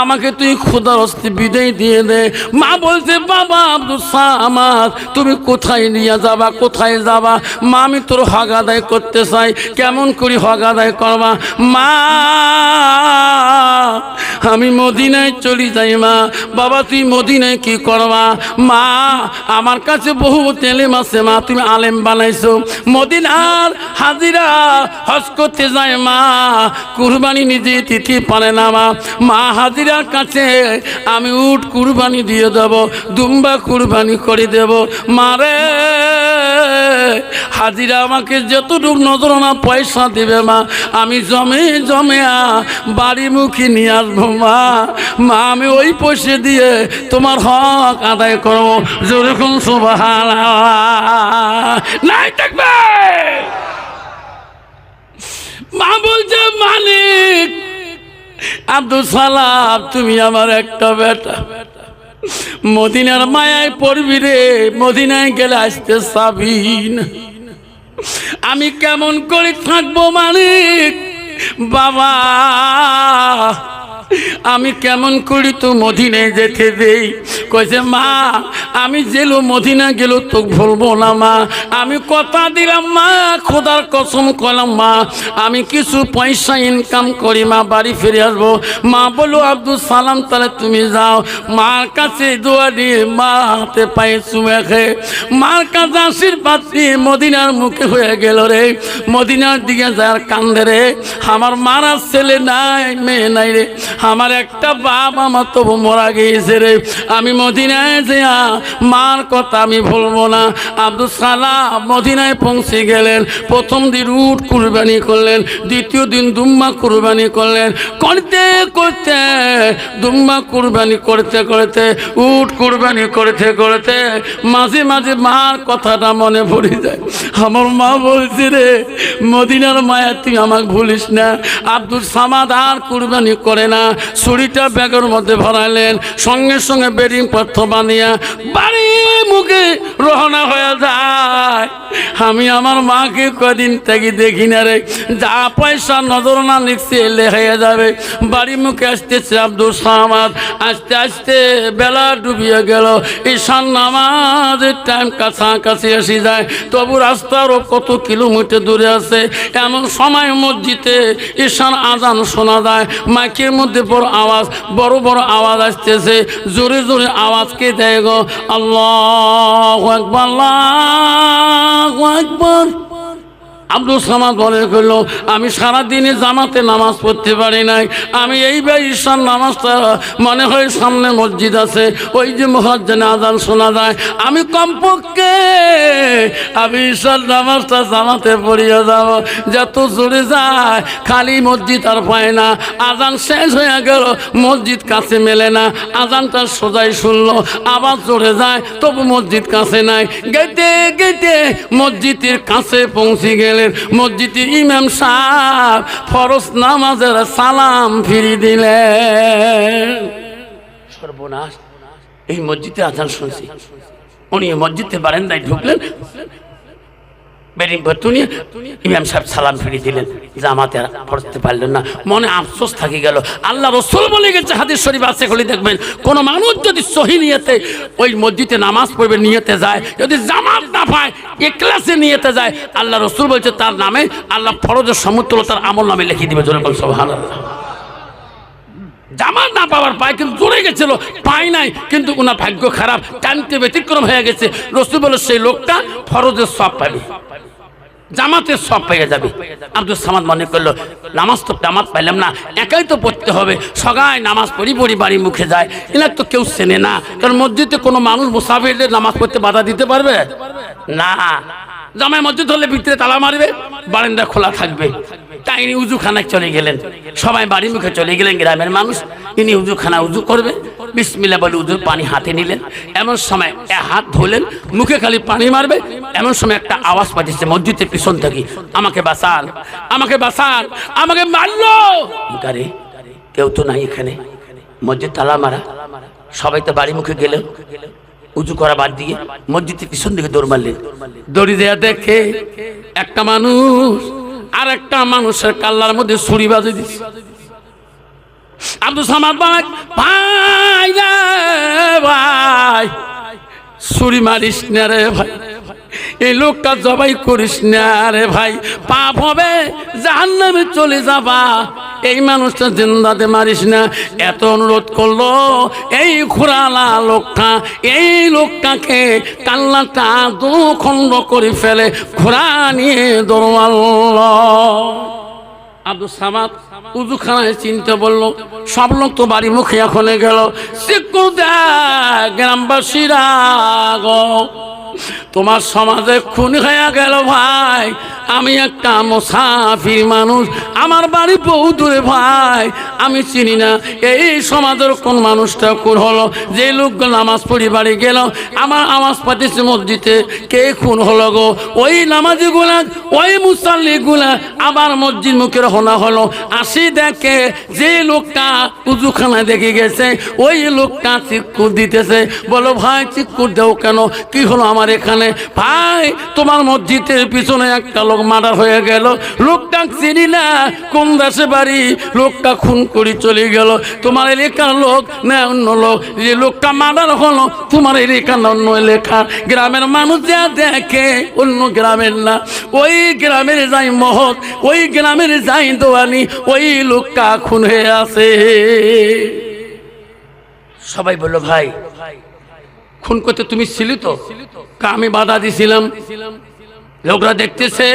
আমাকে তুই খোদার হস্তে বিদায় দিয়ে দে। মা বলছে, বাবা আব্দুল সামাদ, তুমি কোথায় নিয়ে যাবা, কোথায় যাবা? মা আমি তোর হক আদায় করতে চাই। কেমন করি হক আদায় করবা? মা আমি মদিনায় চলি যাই। মা বাবা তুই মদিনায় কি করবা? মা আমার কাছে বহু তেলেম আছে, মা তুমি আলেম বানাইছো। মদিনার হাজিরা হজ করতে যায় মা, কুরবানি নিজে দিতে পারে না মা। মা হাজিরার কাছে আমি উট কুরবানি দিয়ে দেব, দুম্বা কুরবানি করে দেব। মারে হাজিরা আমাকে যতটুকু নজরানা পয়সা দেবে মা, আমি জমে জমে বাড়ি মুখে নিয়ে আসবো মা। মা আমি ওই পয়সা দিয়ে তোমার হক আদায় করবো। যেরকম সুবহানাল্লাহ নাই থাকবে। মা বলছে, মালিক আব্দুল সালাম, তুমি আমার একটা বেটা, মদিনার মায়ায় পড়বি রে, মদিনায় গেলে আসতে সাবিন, আমি কেমন করে থাকবো মালিক? বাবা আমি কেমন করি তো মদিনায় যেতে দেই। কইছে মা আমি জেলো মদিনা গেল তো ভুলবো না মা, আমি কথা দিলাম মা, খোদার কসম করলাম মা আমি কিছু পয়সা ইনকাম করি মা বাড়ি ফিরে আসবো। মা বলো আব্দুল সালাম তাহলে তুমি যাও। মার কাছে দোয়া দিয়ে মা হাতে পায়ে চুমে খেয়ে মার কাছে আশীর্বাদ দিয়ে মদিনার মুখে হয়ে গেল রে। মদিনার দিকে যার কান্দে রে, আমার মারা ছেলে নাই মেয়ে নাই রে, আমার একটা বাপ আমার তবু মরা গিয়েছে রে। আমি মদিনায় যা মার কথা আমি ভুলবো না। আব্দুল সালাম মদিনায় পৌঁছে গেলেন। প্রথম দিন উট কুরবানি করলেন, দ্বিতীয় দিন দুম্বা কুরবানি করলেন। করতে করতে দুম্বা কুরবানি করতে করতে উট কুরবানি করতে করতে মাঝে মাঝে মার কথাটা মনে পড়ে যায়। আমার মা বলছে রে মদিনার মায়া তুই আমাকে ভুলিস না। আব্দুল সামাদ আর কুরবানি করে না, ছুরিটা ব্যাগের মধ্যে ভরাইলেন, সঙ্গে সঙ্গে বেডিং পত্র বানিয়ে বাড়ি মুখে রওনা হয়ে যায়। আমি আমার মাকে কদিন থেকে দেখি না রে, যা পয়সা নজর না লিখছে এলে হয়ে যাবে। বাড়ি মুখে আসতেছে আব্দুল সামাদ। আস্তে আস্তে বেলা ডুবিয়ে গেল, ঈশান নামাজের টাইম কাছাকাছি এসে যায়। তবু রাস্তারও কত কিলোমিটার দূরে আছে। এমন সময় মসজিদে ঈশান আজান শোনা যায়। মাইকের মধ্যে বড় বড় আওয়াজ আসতেছে, জোরে জোরে আওয়াজ কে দেয় গো? আল্লাহু আকবার আল্লাহু আকবার। আব্দুল সামাদ বলে করল আমি সারাদিনে জামাতে নামাজ পড়তে পারি নাই, আমি এইবার ঈশান নামাজটা মনে হয় সামনে মসজিদ আছে, ওই যে মুয়াজ্জিন আযান শোনা যায়, আমি কমপক্ষে আমি ঈশান নামাজটা জামাতে পড়িয়ে যাব। যত জোরে যায় খালি মসজিদ আর পায় না। আজান শেষ হয়ে গেল, মসজিদ কাছে মেলে না। আজানটা সোজাই শুনলো, আবার জোরে যায়, তবু মসজিদ কাছে নাই। গেতে গেতে মসজিদের কাছে পৌঁছে গেল। মসজিদে ইমাম সাহেব ফরজ নামাজের সালাম ফিরি দিলেন। সর্বনাশ, এই মসজিদে আজান শুনছি। উনি মসজিদে বারান্দায় ঢুকলেন, বেরিং ভর্তি নিয়ে ইমাম সাহেব সালাম ফিরিয়ে দিলেন। জামাতে পড়তে পারলেন না, মনে আফসোস থাকি গেল। আল্লাহ রসুল বলে গেছে, হাদিস শরীফ আছে, খুলে দেখবেন, কোন মানুষ যদি সহি নিয়তে ওই মসজিদে নামাজ পড়বে নিয়তে যায়, যদি জামাত না পায় ইখলাসে নিয়তে যায়, আল্লাহ রসুল বলছে তার নামে আল্লাহ ফরজের সমতুল্য তার আমল নামে লিখে দিবে। জোরে বল সুবহানাল্লাহ। জামাত না পাওয়ার পায়, কিন্তু জোরে গেছিল, পায় নাই, কিন্তু ওনার ভাগ্য খারাপ, টানতে ব্যতিক্রম হয়ে গেছে। রসুল বলে সেই লোকটা ফরজের সব পাবে, জামাতের সব পেয়ে যাবে। আব্দুল সামাদ মনে করলো নামাজ তো জামাত পাইলাম না, একাই তো পড়তে হবে। সবাই নামাজ পড়ি বাড়ি মুখে যায়, এনার তো কেউ চেনে না। কারণ মসজিদে কোনো মানুষ মুসাফিরদের নামাজ পড়তে বাধা দিতে পারবে না। জামাই মসজিদ হলে ভিতরে তালা মারবে, বারান্দা খোলা থাকবে। তাই ইনি উজুখানায় চলে গেলেন, সবাই বাড়ি মুখে চলে গেলেন। গ্রামের মানুষ, ইনি উজুখানা উজু করবে, বিসমিল্লাহ বলে উজুর পানি হাতে নিলেন। এমন সময় হাত ধুলেন, মুখে খালি পানি মারবে। এমন সময় একটা আওয়াজ পাঠিয়েছে মসজিদের পিছন থেকে, আমাকে বাঁচান, আমাকে বাঁচান, আমাকে মারলো। গারে কেউ তো নাই এখানে, মসজিদ তালা মারা, সবাই তো বাড়ি মুখে গেলেন। উজু করা বাদ দিয়ে মসজিদের পিছন দিকে দৌড় মারলেন। দড়ি দেয়া দেখে একটা মানুষ আর একটা মানুষের কাল্লার মধ্যে ছুরি বাজে দিচ্ছে। আব্দুল সামাদ ভাই, ভাই রে ভাই, ছুরি মারিস না রে ভাই, এই লোকটা জবাই করিস না রে ভাই, পাপ হবে, জাহান্নামে চলে যাবা। এই মানুষটা জিন্দাতে মারিস না। এত অনুরোধ করলো, এই ঘোরালা লোকটা, এই লোকটাকে কাল্লাটা দুখণ্ড করে ফেলে ঘোড়া নিয়ে দৌড়াল। আব্দুল সামাদ উজুখানায় চিনতে বললো। সব লোক তো বাড়ি মুখে এখন গেল। গ্রামবাসীরা গো, তোমার সমাজে খুন হয়ে গেল ভাই, আমি একটা মুসাফির মানুষ, আমার বাড়ি বহু দূরে ভাই, আমি চিনি না এই সমাজের কোন মানুষটা খুন হলো। যে লোক নামাজ পড়ি বাড়ি গেল, আমার আওয়াজ পাঠিয়েছে মসজিদে, কে খুন হলো গো? ওই নামাজি গুলা, ওই মুসাল্লি গুলা আবার মসজিদ মুখে রওনা হলো। আসি দেখে যে লোকটা উজুখানায় দেখে গেছে, ওই লোকটা চিৎকুর দিতেছে। বলো ভাই চিৎকুর দেও কেন, কি হলো আমার আমার এখানে ভাই তোমার মসজিদের পিছনে একটা লোক মার্ডার হয়ে গেল, লোকটা চিনি না কোন দেশে বাড়ি, লোকটা খুন করে চলে গেল, তোমার এলাকার লোক না অন্য লোক, যে লোকটা মার্ডার হলো তোমার এলাকার অন্য এলাকা, গ্রামের মানুষ যা দেখে অন্য গ্রামের না, ওই গ্রামের যাই মহৎ, ওই গ্রামের যাই দোয়ানি, ওই লোকটা খুন হয়ে আছে। সবাই বললো ভাই খুন করতে তুমি ছিলি তো? আমি বাধা দিছিলাম। লোকরা দেখতেছে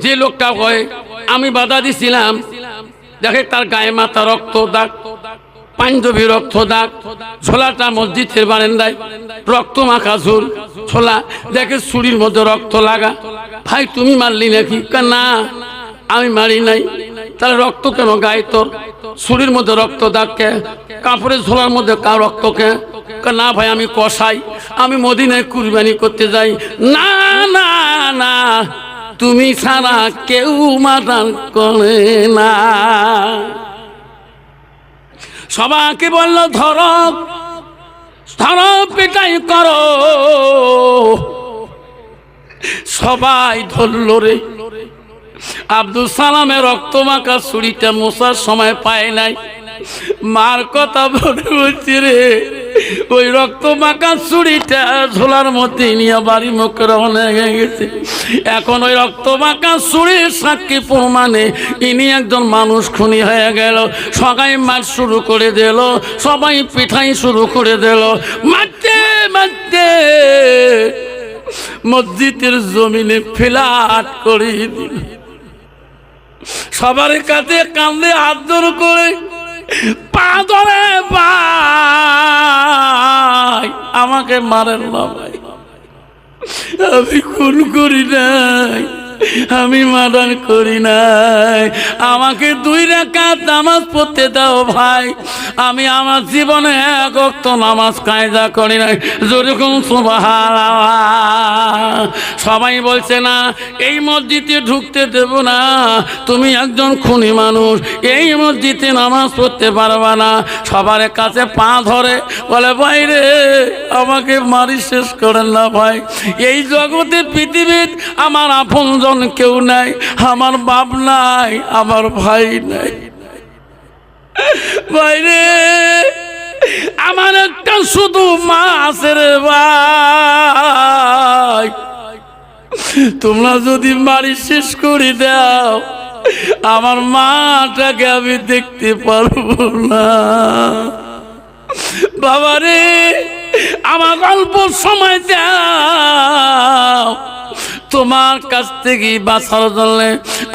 যে লোকটা কয় আমি বাধা দিছিলাম, দেখে তার গায়ে মাথা রক্ত দাগ, পাঞ্জাবি রক্ত দাগ, ছোলাটা মসজিদের বারান্দায় রক্ত মাখা ঝুল ছোলা, দেখে ছুরির মধ্যে রক্ত লাগা। ভাই তুমি মারলি নাকি? না আমি মারি নাই। তাহলে রক্ত কেন গায়ে তোর? ছুরির মধ্যে রক্ত দাগ কে? কাপড়ের ঝোলার মধ্যে রক্ত কে? না ভাই আমি কসাই, আমি মদিনায় কুরবানি করতে যাই। না না না, তুমি ছাড়া কেউ মার্ডার করে না। সবাইকে বললো ধরো ধরো পিটাই করো, সবাই ধরল রে। আব্দুল সালামের রক্ত মাখা ছুরিটা মোছার সময় পায় নাই, মার কথা বলে বলছি রে, ওই রক্ত মাখা ছুরিটা ঝোলার মধ্যে নিয়ে বাড়ি মুখে রওনা হয়ে গেছে। এখন ওই রক্ত মাখা ছুরির সাক্ষী প্রমাণে ইনি একজন মানুষ খুনি হয়ে গেল। সবাই মার শুরু করে দিল, সবাই পিঠাই শুরু করে দিল, মারতে মারতে মসজিদের জমিনে ফ্ল্যাট করে দিল। সবার কাছে কান্দে হাত জোর করে পা ধরে, ভাই আমাকে মারেন না ভাই, আমি খুন করি নাই, আমি মার্ডার করি নাই, আমাকে 2 রাকাত নামাজ পড়তে দাও ভাই, আমি আমার জীবনে 1 ওয়াক্ত নামাজ কায়দা করি নাই। যেরকম সুবহানাল্লাহ। সবাই বলছে না এই মসজিদে ঢুকতে দেব না, তুমি একজন খুনি মানুষ, এই মসজিদে নামাজ পড়তে পারবা না। সবার কাছে পা ধরে বলে ভাই রে আমাকে মারি শেষ করেন না ভাই, এই জগতে পৃথিবীর আমার আপনজন কেউ নাই, আমার বাপ নাই, আমার ভাই নাই, ভাইরে আমার একটা শুধু মা আছে রে ভাই, তোমরা যদি মারি শেষ করে দাও আমার মাটাকে আমি দেখতে পারবো না। বাবারে আমার অল্প সময় দাও, তোমার কাছ থেকে বাঁচার জন্য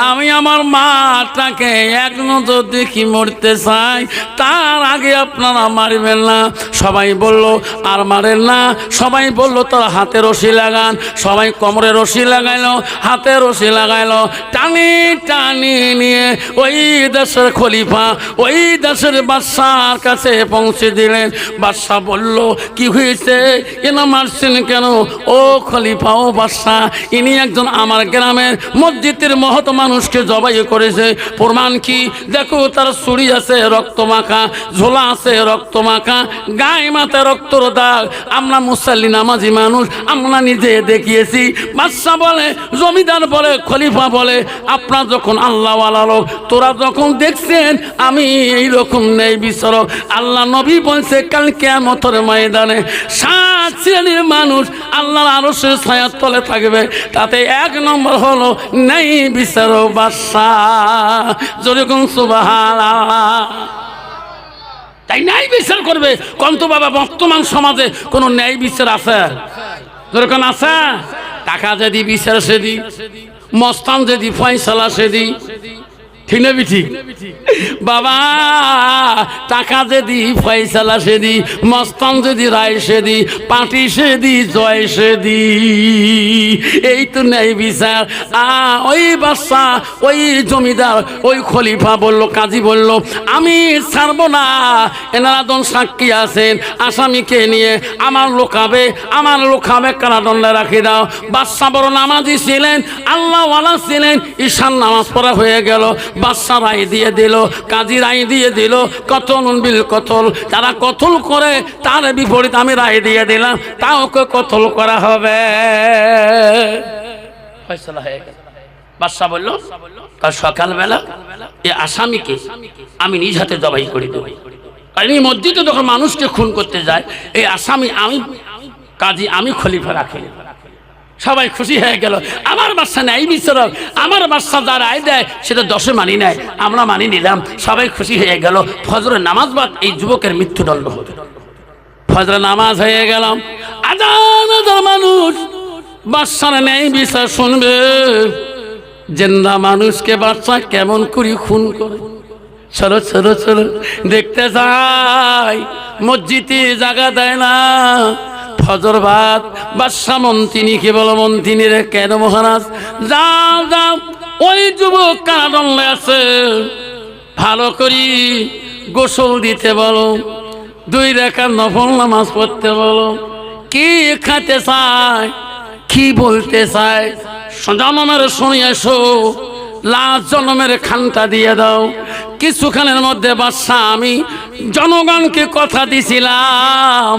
আমি আমার মাটাকে এক নজর দেখি মরতে চাই, তার আগে আপনারা মারবেন না। সবাই বলল আর মারেন না, সবাই বলল তোর হাতে রশি লাগান, সবাই কোমরে রশি লাগাইলো, হাতে রশি লাগাইলো, টানি টানি নিয়ে ওই দেশের খলিফা, ওই দেশের বাদশার কাছে পৌঁছে দিলেন। বাদশা বলল কি হয়েছে, এনা মারছেন কেন? ও খলিফা ও বাদশা, ইনি একজন আমার গ্রামের মসজিদের মহৎ মানুষকে জবাই করেছে। প্রমাণ কি? দেখো তার ছুরি আছে রক্ত মাখা, ঝোলা আছে রক্ত মাখা, গায়ে মাথায় রক্তর দাগ, আমরা মুসাল্লি নামাজি মানুষ, আমরা নিজে দেখিয়েছি। বাদশা বলে, জমিদার বলে, খলিফা বলে, আপনার যখন আল্লাহওয়ালা লোক, তোরা যখন দেখছেন আমি এইরকম নেই বিচারক, আল্লাহ নবী বলছে কাল কিয়ামতের ময়দানে 7 শ্রেণীর মানুষ আল্লাহর আরশের ছায়ার তলে থাকবে, তাতে 1 নম্বর হলো নেই বিচারক বাদশা। যেরকম সুবহানাল্লাহ। তাই ন্যায় বিচার করবে কোন তো বাবা? বর্তমান সমাজে কোনো ন্যায় বিচার আছে? যেরকম আছে টাকা যদি বিচার সেদি, মস্তান যদি ফয়সালা সেদি, ঠিক না ঠিক বাবা? টাকা যদি ফয়সালা সেদি, মস্তান যদি রায় সেদি, পার্টি সেদি, জয় সেদি, এই তো নেই বিচার। ওই বাদশা, ওই জমিদার, ওই খলিফা বলল, কাজী বলল আমি ছাড়বো না, এনারা জন সাক্ষী আছেন, আসামিকে নিয়ে আমার লোকাবে, আমার লোকাবে কারাদণ্ডে রাখি দাও। বাদশা বড় নামাজি ছিলেন, আল্লাহওয়ালা ছিলেন, ঈশান নামাজ পড়া হয়ে গেল। বাদশা রায় দিয়ে দিল, কাজী রায় দিয়ে দিল, কতল বিল কতল, যারা কতল করে তার বিপরীত আমি রায় দিয়ে দিলাম, তাওকে কতল করা হবে। ফয়সালা হয়ে গেল। বাদশা বলল কাল সকালবেলা এই আসামিকে আমি নিজ হাতে জবাই করে দেব। কারণ এই মসজিদে যখন মানুষকে খুন করতে যায় এই আসামি আমি কাজী, আমি খলিফা রাখি। সবাই খুশি হয়ে গেল। আমার বাদশা ন্যায় বিচারক, আমার বাদশা যা রায় দেয় সেটা দশে মানি নেয়, আমরা মানি নিলাম। সবাই খুশি হয়ে গেল। ফজরের নামাজ বাদ এই যুবকের মৃত্যুদণ্ড হবে। ফজরের নামাজ হয়ে গেলাম, হাজার হাজার মানুষ বাদশার ন্যায় বিচার শুনবে। জিন্দা মানুষকে বাদশা কেমন করে খুন করে। চলো চলো চলো দেখতে যাই। মসজিদে জায়গা দেয় না। ফজর বাদ বাদশা মন্ত্রীকে বলো, মন্ত্রী রে কেন মহারাজ, যাও যাও ওই যুবক কারাদণ্ডে আছে, ভালো করি গোসল দিতে বলো, 2 রাকাত নফল নামাজ পড়তে বলো। কি খাতে চায়, কি বলতে চায়, জনমের শুনে এসো, লাস্ট জনমের খানটা দিয়ে দাও। কিছুখানের মধ্যে বাদশা আমি জনগণকে কথা দিছিলাম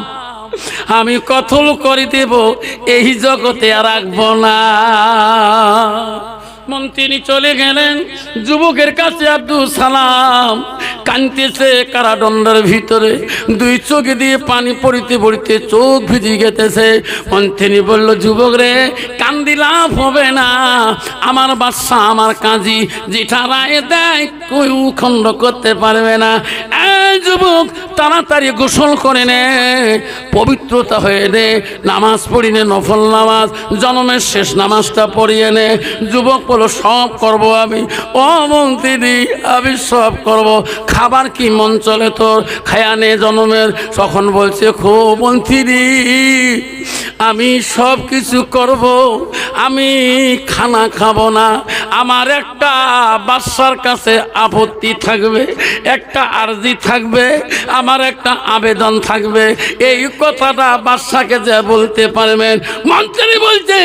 আমি কতল করে দেব, এই জগতে আর রাখবো না। মন্ত্রী চলে গেলেন। যুবকের কাছে আব্দুল সালাম কাঁদতেছে কারাদণ্ডের ভিতরে, 2 চোখ দিয়ে পানি পড়িতে পড়িতে চোখ ভিজে গেতেছে। মন্ত্রী বলল, যুবক রে কান্দি লাভ হবে না, আমার বাদশা আমার কাজী যেটা রায় দেয় কেউ খণ্ড করতে পারবে না। এই যুবক তাড়াতাড়ি গোসল করে নে, পবিত্রতা হয়ে নে, নামাজ পড়িনে নফল নামাজ, জন্মের শেষ নামাজটা পড়িয়ে নে। যুবক বলো, সব করব আমি। ও মন্ত্রী আমি সব করব, খাবার কি মন চলে তোর, খায়া নে জন্মের। তখন বলছে, খো মন্ত্রী আমি সব কিছু করব, আমি খানা খাবো না। আমার একটা বাদশার কাছে আপত্তি থাকবে, একটা আরজি থাকবে, আমার একটা আবেদন থাকবে। এই কথাটা বাদশাকে যে বলতে পারবেন। মন্ত্রী বলছে,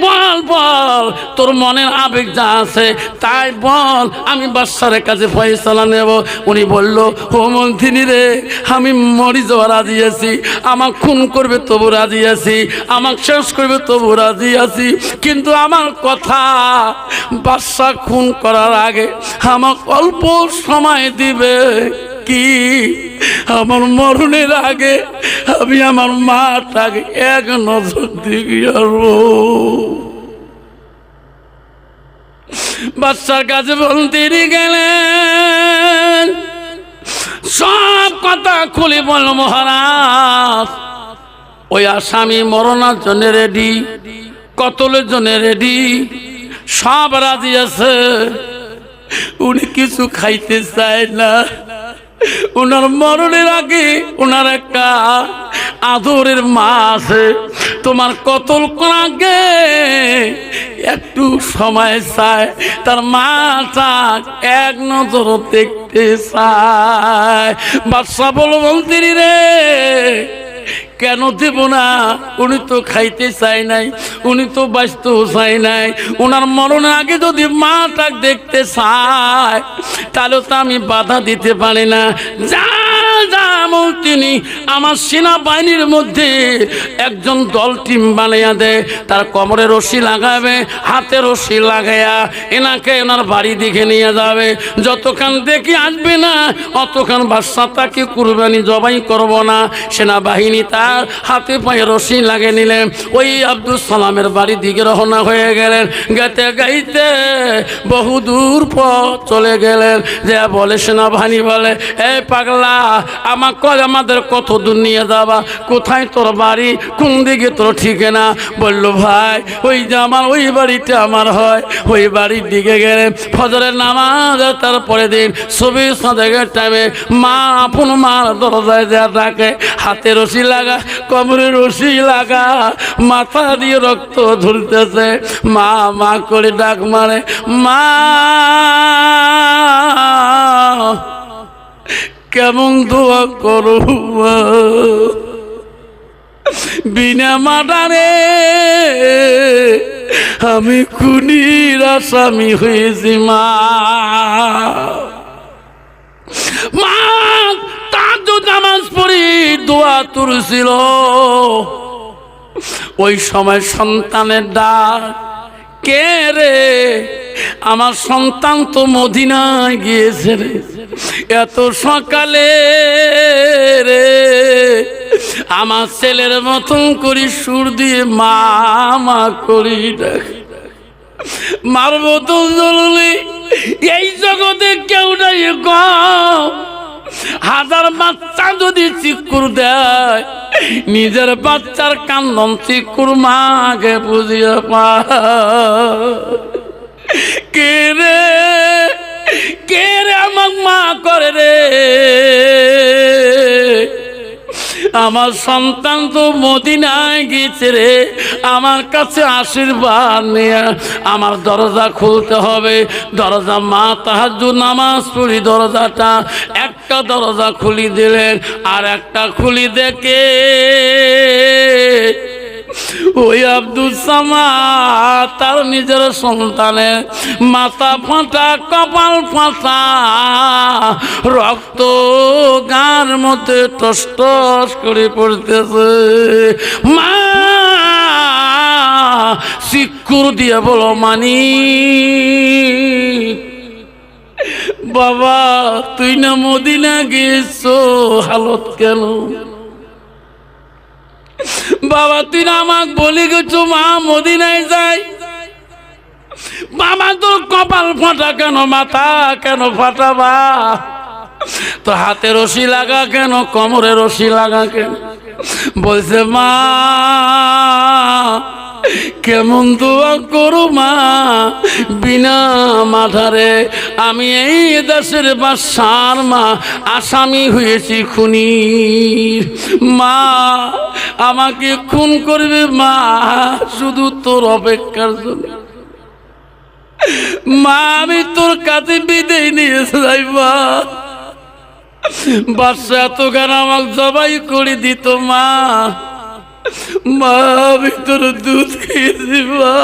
বল বল তোর মনের আবেগ যা আছে তাই বল, আমি বাদশার কাছে ফয়সালা নেব। উনি বলল, ও মন্ত্রী রে আমি মরি যাওয়া রাজি আছি, আমার খুন করবে তবু রাজি আছি, আমাকে শেষ করবে তবু রাজি আছি, কিন্তু আমার কথা বাদশা খুন করার আগে আমাকে অল্প সময় দিবে। কি আমার মরণের আগে আমি আমার মাটাকে এক নজর দিকে আসবো। বাদশার কাছে মন্ত্রী গেলেন, সব কথা খুলে বলল, মহারাজ ওই আসামি মরণের জন্য রেডি, কতলের জন্য রেডি, সব রাজি আছে, উনি কিছু খাইতে চায় না। উনার মরণের আগে উনার একটা আদরের মা আছে, তোমার কতল করার আগে একটু সময় চায়, তার মাটা এক নজর দেখতে চায়। বাদশা বলো, মন্ত্রী রে কেন দেব না, উনি তো খাইতে চাই নাই, উনি তো বাঁচতেও চাই নাই, ওনার মরণের আগে যদি মাটা দেখতে চায় তাহলে তো আমি বাধা দিতে পারি না। যা যা মন্ত্রী আমার সেনাবাহিনীর মধ্যে একজন দল টিম বানাইয়া দেয়, তার কোমরে রশি লাগাবে, হাতে রশি লাগাইয়া এনাকে এনার বাড়ি দিকে নিয়ে যাবে। যতক্ষণ দেখি আসবে না অতক্ষণ বাদশা তাকে কুরবানি জবাই করব না। সেনাবাহিনী তার হাতে পায়ে রশি লাগিয়ে নিলেন, ওই আব্দুল সালামের বাড়ির দিকে রওনা হয়ে গেলেন। গাইতে গাইতে বহুদূর পথ চলে গেলেন। যে বলে সেনাবাহিনী বলে, এই পাগলা আমাদের কত দূর নিয়ে যাবা, কোথায় তোর বাড়ি, কোন দিকে তোর ঠিকানা? বলল, ভাই ওই যে আমার ওই বাড়িটা আমার হয়, ওই বাড়ির দিকে গেলেন। ফজরের নামাজ তারপরে দিন ছবি সাদেকের টাইমে মা আপন মার দরজায় যা ডাকে, হাতে রশি লাগা, কোমরে রশি লাগা, মাথা দিয়ে রক্ত ঝরতেছে, মা মা করে ডাক মারে, মা কেমন দোয়া করো। বিনা মার্ডারে আমি খুনির আসামি হয়েছি মা। মা তাহাজ্জুদ নামাজ পড়ি দোয়া তুলছিল, ওই সময় সন্তানের ডাক, কে রে? আমার সন্তান তো মদিনায় গিয়েছে রে, এত সকালে রে। আমার ছেলের মতন করি সুর দিয়ে মা মা করি ডাক। মার মতন জরুরি এই জগতে কেউ নাই কম। হাজার বাচ্চা যদি চিকুর দেয়, নিজের বাচ্চার কান্দন চিকুর মাকে বুঝিয়ে পা। কে রে কে রে আমার মা করে রে? আমার সন্তান তো মদিনায় গেছে রে, আমার কাছে আশীর্বাদ নিয়ে আমার দরজা খুলতে হবে। দরজা মা তাহাজ্জুদ নামাজ পড়ি দরজাটা একটা দরজা খুলি দিলেন, আর একটা খুলি দেখে ওই আব্দুল সামাদ তার নিজের সন্তানের মাথা ফাটা, কপাল ফাটা, রক্ত গার মধ্যে টস টস করে পড়তেছে। মা শিক্ষুর দিয়ে বলো মানি, বাবা তুই না মদিনা গেছো, হালত কেন? বাবা তুই না আমাকে বলে গেছো মা মদিনায় যাই। বাবা তোর কপাল ফাটা কেন, মাথা কেন ফাটাবা? তো হাতে রশি লাগা কেন, কোমরে রশি লাগা কেন? বলছে মা কেমন দোয়া করো মা, বিনা মাথারে আমি এই দেশের বাদশার মা আসামি হয়েছি খুনির। মা আমাকে খুন করবে মা, শুধু তোর অপেক্ষার জন্য। মা আমি তোর কাছে বিদায় নিয়ে যাই মা। বাদশা এত গান আমাকে জবাই করে দিত মা। মা আমি তোর দুধ খেয়েছি মা।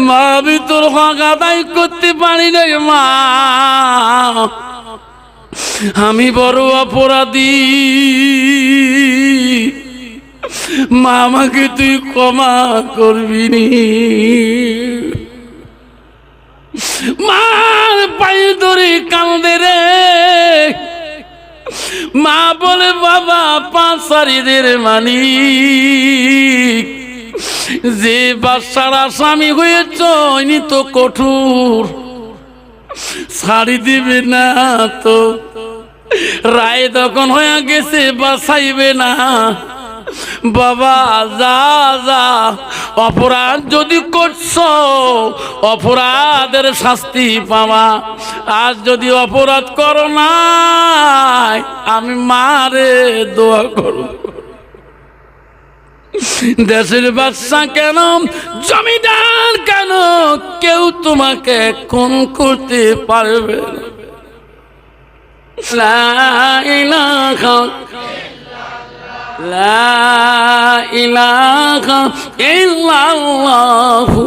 মা আমি তোর হক আদায় করতে পারি নাই মা। আমি বড় অপরাধী মা, আমাকে তুই ক্ষমা করবি নি। মার পায়ে ধরে কাঁদে রে। মা বলে বাবা পাঁচারিদের মালিক যে বাদশার আসামি হয়েছ ইনি তো কঠোর, ছাড়ি দিবে না তো। রায় তখন হয়ে গেছে বাঁচাইবে না। বাবা যা যা, অপরাধ যদি করছো অপরাধের শাস্তি পাবা। আর যদি অপরাধ করো না আমি মারে দোয়া করো। দেশের বাদশা কেন, জমিদার কেন, কেউ তোমাকে খুন করতে পারবে না। লা ইলাহা লা ইলাহা ইল্লাল্লাহু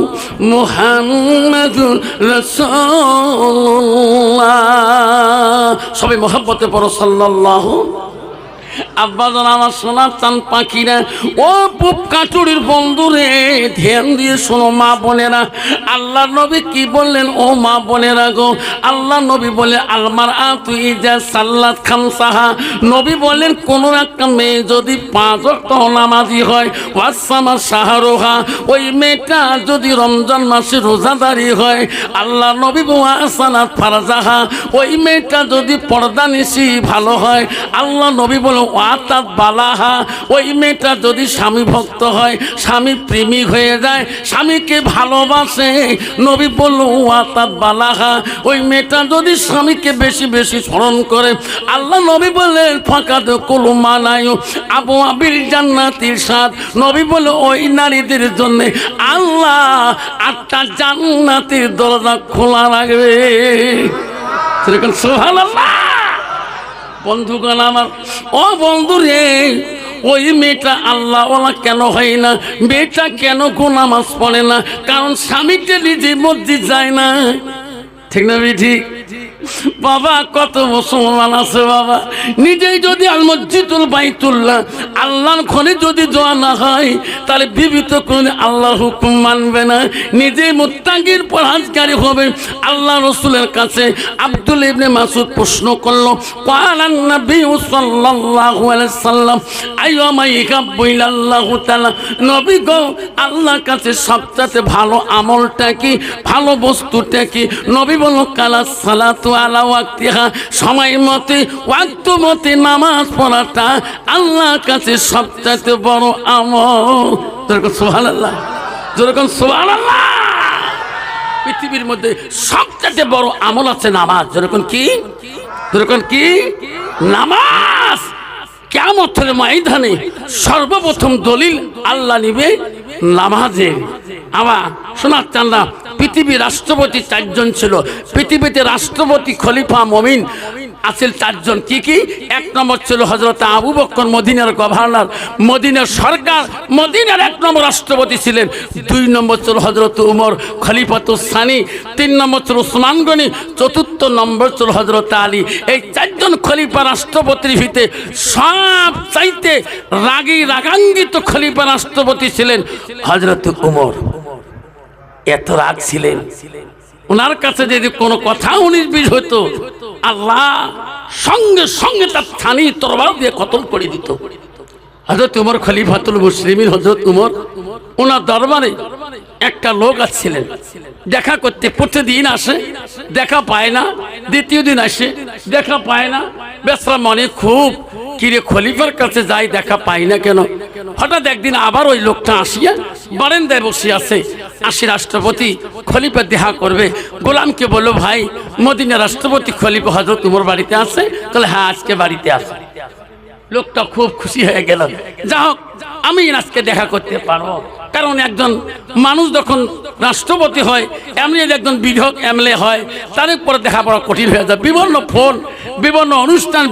মুহাম্মাদুর রাসূলুল্লাহ। সবাই মহব্বতে পড়ো সাল্লাল্লাহু। আব্বাজান আমার সোনার চান পাখিরা, ও পুপ কাটুরির বন্ধুরে ধ্যান দিয়ে শোনো মা বোনেরা। আল্লাহ নবী কি বললেন ও মা বোনেরা গো? আল্লাহ নবী বলে আলমার আতু ইজা সাল্লাত খামসাহা। নবী বললেন কোন একটা মেয়ে যদি 5 ওয়াক্ত নামাজি হয়, ওয়াসামা শাহরুহা, ওই মেয়েটা যদি রমজান মাসে রোজাদারি হয়, আল্লাহ নবী ওয়াসানাত ফারজাহা, ওই মেয়েটা যদি পর্দানিশী ভালো হয়, আল্লাহ নবী বলে ওয়াতাত বালাহা, ওই মেয়েটা যদি স্বামী ভক্ত হয়, স্বামী প্রেমিক হয়ে যায়, স্বামীকে ভালোবাসে, নবী বলল ওয়াতাত বালাহা, ওই মেয়েটা যদি স্বামীকে বেশি বেশি স্মরণ করে, আল্লাহ নবী বললেন ফাকাদ কুলু মানায়ু আবু আবিল জান্নাতির সাদ। নবী বলল ওই নারীদের জন্য আল্লাহ 8টা জান্নাতের দরজা খোলা রাখবে। সুবহানাল্লাহ। বন্ধুগণ আমার, ও বন্ধু রে, ওই মেয়েটা আল্লাহওয়ালা কেন হয় না, মেয়েটা কেন নামাজ পড়ে না? কারণ স্বামীকে নিজে মসজিদ যায় না। ঠিক না ঠিক? বাবা কত মুসলমান আছে বাবা, নিজেই যদি আল মসজিদুল বাইতুল্লাহ আল্লাহর ঘরে যদি দোয়া না হয়, তাহলে বিবিত করে আল্লাহর হুকুম মানবে না, নিজেই মুত্তাকির পরহেজগারি হবে। আল্লাহ রাসূলের কাছে আব্দুল ইবনে মাসউদ প্রশ্ন করলো, ক্বালান নবী সাল্লাল্লাহু আলাইহি সাল্লাম আইয়ামা ইহাব্বু ইলাল্লাহু তাআলা, নবী গো আল্লাহর কাছে সবচেয়ে ভালো আমলটা কি, ভালো বস্তুটা কি? নবী বলল কালাস সালাতু আলা ওয়াক্তিহা, সময় মতে ওয়াক্ত মতে নামাজ পড়াটা আল্লাহর কাছে সবচেয়ে বড় আমল। যেরকম সুবহানাল্লাহ, যেরকম সুবহানাল্লাহ। পৃথিবীর মধ্যে সবচেয়ে বড় আমল আছে নামাজ। যেরকম কি, যেরকম কি নামাজ। কিয়ামতের ময়দানে সর্বপ্রথম দলিল আল্লাহ নিবে নামাজের। আবার শোনার চান্দা, পৃথিবীর রাষ্ট্রপতি 4 জন ছিল। পৃথিবীতে রাষ্ট্রপতি খলিফা মুমিন আছিল 4 জন। কি কি? 1 নম্বর ছিল হযরত আবু বকর, মদিনার গভর্নর, মদিনার সরকার, মদিনার 1 নম্বর রাষ্ট্রপতি ছিলেন। 2 নম্বর ছিল হযরত উমর খলিফাতুস সানি, 3 নম্বর ছিল উসমান গনি, 4র্থ নম্বর ছিল হযরত আলী। এই 4 জন খলিফা রাষ্ট্রপতির ভিতরে সব চাইতে রাগান্বিত খলিফা রাষ্ট্রপতি ছিলেন হযরত উমর। এত রাগ ছিলেন, ওনার কাছে যদি কোনো কথা 19-20 হতো, আল্লাহ সঙ্গে সঙ্গে তার থানি তরবার দিয়ে কতল করে দিত। হযরত উমর খলিফাতুল মুসলিমিন, হযরত উমর, ওনার দরবারে একটা লোক আসছিলেন দেখা করতে। প্রতিদিন আসে, দেখা পায় না। দ্বিতীয় দিন আসে, দেখা পায় না। বেচারা মনে খুব, কিরে খলিফার কাছে যাই, দেখা পাই না কেন? হঠাৎ একদিন আবার ওই লোকটা আসিয়া বারান্দায় বসে আছে। আসি রাষ্ট্রপতি খলিফা দেখা করবে। গোলামকে বলল, ভাই মদিনা রাষ্ট্রপতি খলিফা হযরত উমর বাড়িতে আছে? তাহলে হ্যাঁ, আজকে বাড়িতে আছে। লোকটা খুব খুশি হয়ে গেল, যা হোক আমি আজকে দেখা করতে পারবো। কারণ একজন মানুষ যখন রাষ্ট্রপতি হয়, এমনি একজন বিধায়ক এমএলএ হয়, তার উপরে দেখা পড়া কঠিন হয়ে যায়। বিভিন্ন ফোন, বিভিন্ন অনুষ্ঠান,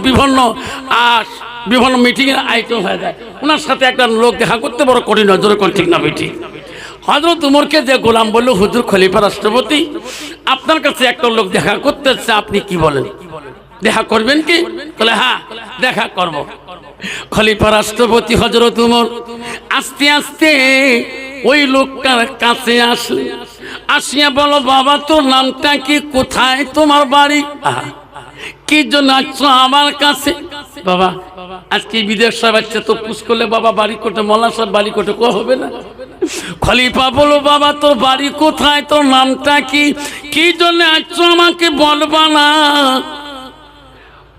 বিভিন্ন মিটিংয়ের আইটেম হয়ে যায়। ওনার সাথে একটা লোক দেখা করতে বড় কঠিন হয়। যেরকম ঠিক না বেটি? হযরত উমরকে যে গোলাম বলল, হুজুর খলিফা রাষ্ট্রপতি আপনার কাছে একটা লোক দেখা করতে চাচ্ছে, আপনি কি বলেন, দেখা করবেন কি? বলে হ্যাঁ, দেখা করব। খলিফা রাষ্ট্রপতি হযরত উমর আস্তে আস্তে ওই লোকটার কাছে আসলে, আসিয়া বলো, বাবা তোর নামটা কি, কোথায় তোমার বাড়ি, কি জন্য আসছো আমার কাছে? বাবা আজকে বিদেশ সাহেব আসছে, তো পুষ করলে বাবা বাড়ি কোটে, মৌলা সাহেব বাড়ি কোটে কো হবে না? খলিফা বলো, বাবা তোর বাড়ি কোথায়, তোর নামটা কি, কি জন্য আসছো আমাকে বলবা না?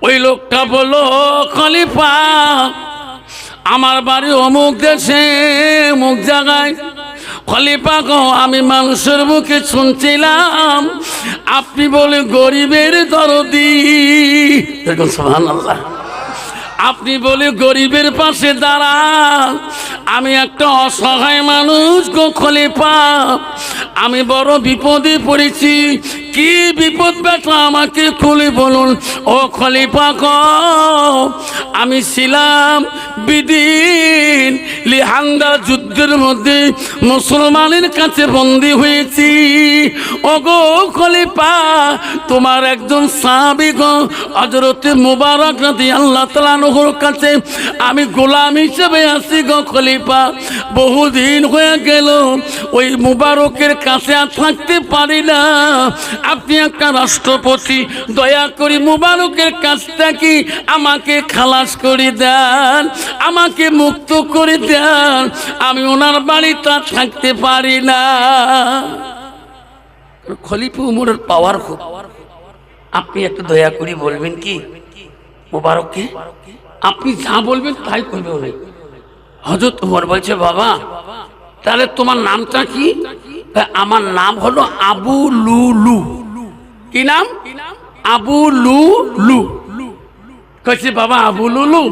ওই লোকটা বলো, খলিফা আমার বাড়ি অমুক দেশে, অমুক জায়গায়। খলিফা গো, আমি মানুষের মুখে শুনছিলাম আপনি বলে গরিবের দরদি। সুবহানাল্লাহ। আপনি বলে গরিবের পাশে দাঁড়ান। আমি একটা অসহায় মানুষ গো খলিফা, আমি বড় বিপদে পড়েছি। কি বিপদ বেটা আমাকে খুলে বলুন। ও খলিফা গো, আমি ছিলাম বিদিন লিহান্দা যুদ্ধের মধ্যে মুসলমানের কাছে বন্দী হয়েছি। ও গো খলিফা, তোমার একজন সাহাবী গো হযরত মুবারক রাদিয়াল্লাহু তাআলা আনহুর কাছে আমি গোলাম হিসেবে আছি গো খলিফা। বহুদিন হয়ে গেল ওই মুবারকের কাছে আর থাকতে পারি না। আপনি একটা রাষ্ট্রপতি, দয়া করে মুবারকের কাছ থেকে আমাকে খালাস করে দেন, আমাকে মুক্ত করে দেন। আমি ওনার বাড়িতে থাকতে পারি না। খলিফা উমরের পাওয়ার খুব। আপনি একটু দয়া করে বলবেন কি মুবারককে, আপনি যা বলবেন তাই করবে উনি। হযরত উমর বলছে, বাবা তাহলে তোমার নামটা কি? আমার নাম হলো আবু লুলু। কি নাম? আবু লুলু। কইছে, বাবা আবু লুলু,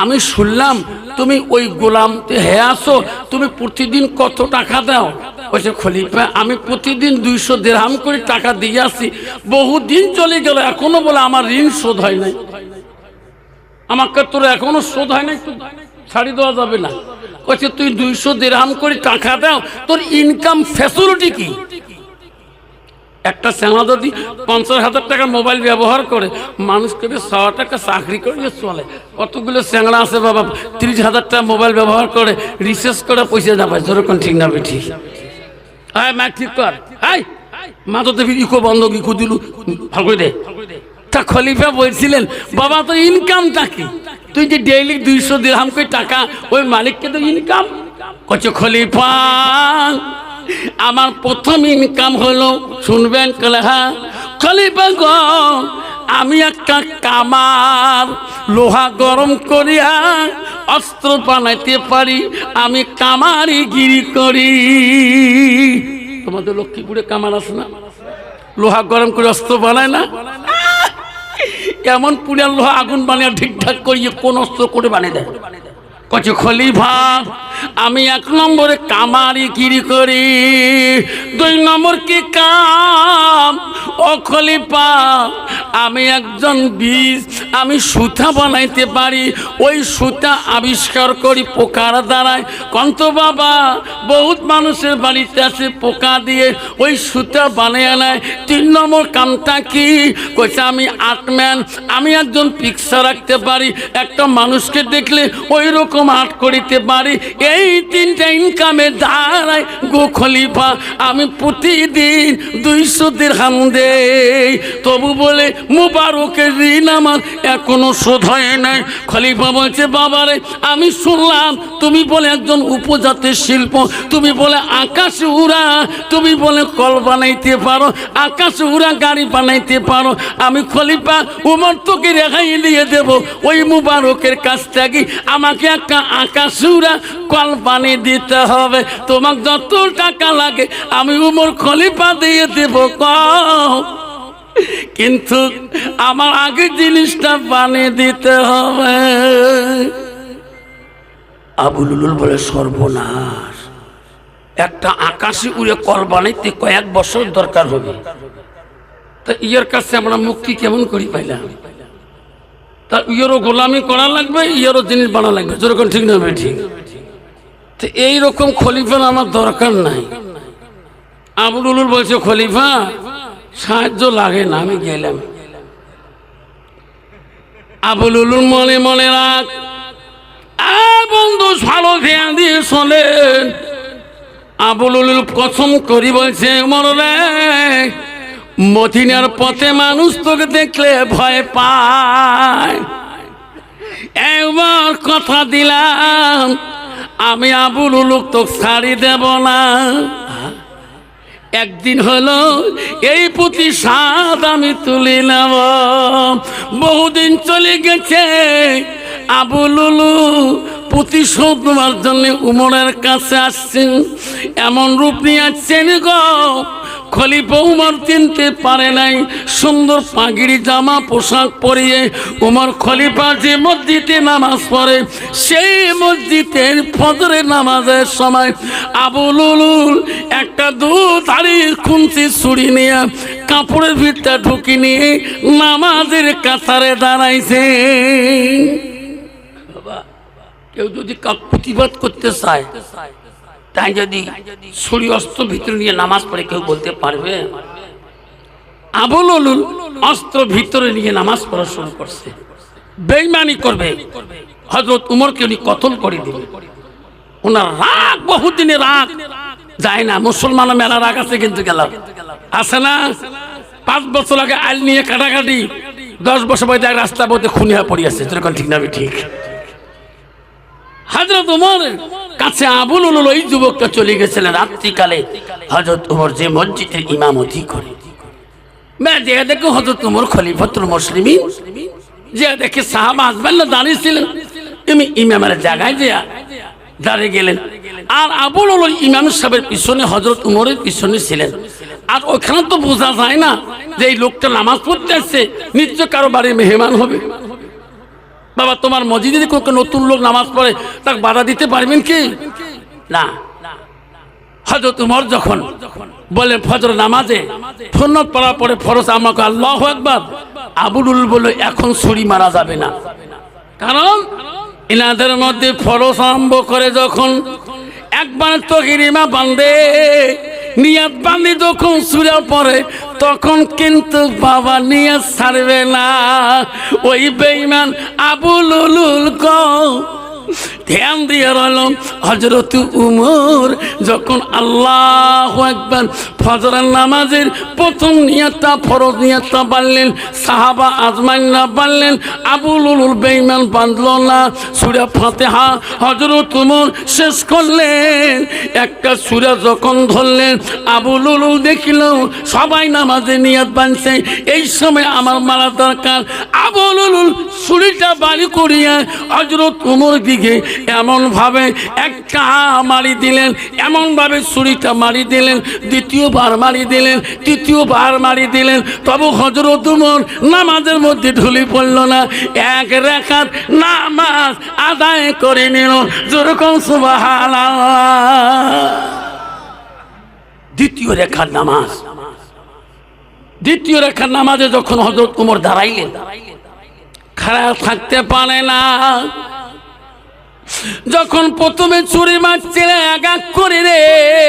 আমি শুনলাম তুমি ওই গোলাম হে আসো, তুমি প্রতিদিন কত টাকা দাও? কইছে, খলিফা আমি প্রতিদিন 200 দিরহাম করে টাকা দিয়ে আসি। বহুদিন চলে গেল, এখনো বলে আমার ঋণ শোধ হয় নাই। আমাকে তোর এখনো শোধ হয় নাই, ছাড়ি দেওয়া যাবে না। কইছে তুই 200 দিরহাম করে টাকা দাও, তোর ইনকাম ফ্যাসিলিটি কি? একটা চ্যাংড়া যদি 50,000 টাকার মোবাইল ব্যবহার করে, মানুষকে 100 টাকা চাকরি করলে চলে। কতগুলো চ্যাংড়া আছে বাবা 30,000 টাকা মোবাইল ব্যবহার করে, রিসার্চ করে পয়সা না পায়। যেরকম ঠিক না বেঠি? হ্যাঁ মা ঠিক কর। হাই মা তো দেবী ইকো বন্ধ ইকো দিলু ভালো করে দে। তা খলিফা বলছিলেন বাবা তো ইনকামটা কি? তুই যে ডেইলি 200 দিরহাম করে টাকা ওই মালিককে তো ইনকাম করছো। খলিফা আমার প্রথম ইনকাম হলো, শুনবেন? কলে হ্যাঁ। খলিফা গো আমি একটা কামার, লোহা গরম করিয়া অস্ত্র বানাইতে পারি, আমি কামারি গিরি করি। তোমাদের লক্ষ্মীপুরে কামার আছে না? লোহা গরম করে অস্ত্র বানায় না? কেমন পুড়িয়া লোহা আগুন বানিয়ে ঠিকঠাক করিয়ে কোন অস্ত্র করে বানিয়ে দেয়। কচ্ছে খলিফা আমি 1 নম্বরে কামারি গিরি করি, 2 নম্বর কি কাম? ও খলিফা আমি একজন বীজ, আমি সুতা বানাইতে পারি, ওই সুতা আবিষ্কার করি পোকার দ্বারায়। কন্ত বাবা বহুত মানুষের বাড়িতে আছে পোকা দিয়ে ওই সুতা বানিয়ে নেয়। 3 নম্বর কামটা কি? কইছে আমি আর্টম্যান, আমি একজন পিকচার রাখতে পারি, একটা মানুষকে দেখলে ওই রকম আর্ট করিতে পারি। এই 3টা ইনকামের দ্বারাই গো খলিফা আমি প্রতিদিন 200 দিরহাম দেই। তবু বলে মুবারকের ঋণ আমার এখনো শোধ হয় নাই। খলিফা বলছে বাবারে আমি শুনলাম তুমি বলে একজন উপজাতির শিল্প, তুমি বলে আকাশে উড়া, তুমি বলে কল বানাইতে পারো, আকাশে উড়া গাড়ি বানাইতে পারো। আমি খলিফা উমর তোকে রেখাই দিয়ে দেব, ওই মুবারকের কাছ থেকে আমাকে একটা আকাশে উড়া কল বানিয়ে দিতে হবে। তোমার যত টাকা লাগে আমি উমর খলিফা দিয়ে দেব, কিন্তু আমার আগে জিনিসটা বানিয়ে দিতে হবে। আবুলুল বলে সর্বনাশ, একটা আকাশে উড়ে কল বানাইতে কয়েক বছর দরকার হবে, তা ইয়ের কাছে আমরা মুক্তি কেমন করি পাইলাম? তা ইয়েরও গোলামি করা লাগবে, ইয়েরও জিনিস বানা লাগবে। যেরকম ঠিক না ঠিক? তো এইরকম খলিফার আমার দরকার নাই। আবুলুল বলছে খলিফা সাহায্য লাগে না, আমি গেলাম। আবুলুল মনে মনে রাখ বন্ধু ভালো ধ্যান দিয়ে শোনেন। আবুলুল কসম করি বলছে মরলে মদিনার পথে মানুষ তোকে দেখলে ভয় পায়। একবার কথা দিলাম আমি আবুলুল তো ছাড়ি দেব না। একদিন হলো এই প্রতিশোধ আমি তুলে নেব। বহুদিন চলে গেছে, আবুলুল প্রতিশোধ নেওয়ার জন্য উমরের কাছে আসছেন। এমন রূপ নিয়ে আসছেন গো খলিফা উমর চিনতে পারে নাই। সুন্দর পাগড়ি জামা পোশাক পরিয়ে উমর খলিফা যে মসজিদে নামাজ পড়ে, সেই মসজিদের ফজরের নামাজের সময় আবুলুল একটা দুধারি খুন্তি ছুরি নিয়ে কাপড়ের ভিতরে ঢুকি নিয়ে নামাজের কাতারে দাঁড়াইছে। কেউ যদি প্রতিবাদ করতে চায়, তাই যদি ছুরি অস্ত্র ভিতরে নিয়ে নামাজ পড়ে কেউ বলতে পারবে? আবুলুল অস্ত্র ভিতরে নিয়ে নামাজ পড়া শুরু করছে, বেঈমানি করবে। হযরত উমরকে উনি কতল করে দিলেন। ওনার রাগ, বহুদিনের রাগ যায় না। মুসলমানের মেলা রাগ আছে, কিন্তু গেল আছে না? 5 বছর আগে আইল নিয়ে কাটাকাটি, 10 বছর পরে রাস্তা পথে খুনি হয়ে পড়িয়াছে। যেরকম ঠিক না ঠিক? হযরত উমরের কাছে আবুলুল ওই যুবকটা চলে গেছিলেন রাত্রিকালে। হযরত উমর যে মসজিদের ইমামতি করে, যে দেখো হযরত উমর খলিফাতুল মুসলিমিন, যে দেখে সাহাবা আজমাইল্লা দাঁড়িয়েছিলেন, তুমি ইমামের জায়গায় যে দাঁড়িয়ে গেলেন। আর আবুলুল ইমাম সাহেবের পিছনে, হযরত উমরের পিছনে ছিলেন। আর ওখানে তো বোঝা যায় না যে এই লোকটা নামাজ পড়তে আসছে, নিশ্চয় কারো বাড়ির মেহমান হবে। বাবা তোমার মসজিদে যদি কোনো নতুন লোক নামাজ পড়ে, তাকে বাধা দিতে পারবেন কি না? হযরত উমর যখন বলে ফজর নামাজে সুন্নত পড়ার পরে ফরজ আমাকে আল্লাহু আকবার, আবুলুল বলে এখন ছুরি মারা যাবে না, কারণ ইনাদের মধ্যে ফরজ আরম্ভ করে যখন একবার তকরিমা বান্ধে নিয়াত বান্ধে যখন সূরা পড়ে তখন কিন্তু বাবা নিয়াত ছাড়বে না। ওই বেঈমান আবু লুলুল ধ্যান দিয়ে রইল। হযরত উমর যখন আল্লাহু আকবার ফজরের নামাজের প্রথম নিয়াতটা ফরজ নিয়াতটা বাড়লেন, সাহাবা আজমাইন না বাড়লেন, আবু লুলুল বেঈমান বাঁধল না। সূরা ফাতিহা হযরত উমর শেষ করলেন, একটা সূরা যখন ধরলেন আবু লুলুল দেখিল সবাই নামাজে নিয়াত বাঁধছে, এই সময় আমার মারা দরকার। আবু লুলুল ছুরিটা বাড়ি করিয়া হযরত উমর দিকে এমন ভাবে একটা মারি দিলেন, এমন ভাবে ছুরিটা মারি দিলেন, দ্বিতীয়বার মারি দিলেন, তৃতীয়বার মারি দিলেন, তবু হযরত উমর নামাজের মধ্যে ঢুলি পড়ল না। এক রাকাত নামাজ আদায় করে নিল। যেরকম সুবহানাল্লাহ। দ্বিতীয় রেখার নামাজ, দ্বিতীয় রেখার নামাজে যখন হযরত উমর দাঁড়াইলেন, খাড়া থাকতে পারে না। যখন প্রথমে ছুরি মারছিলেন এক এক করে রে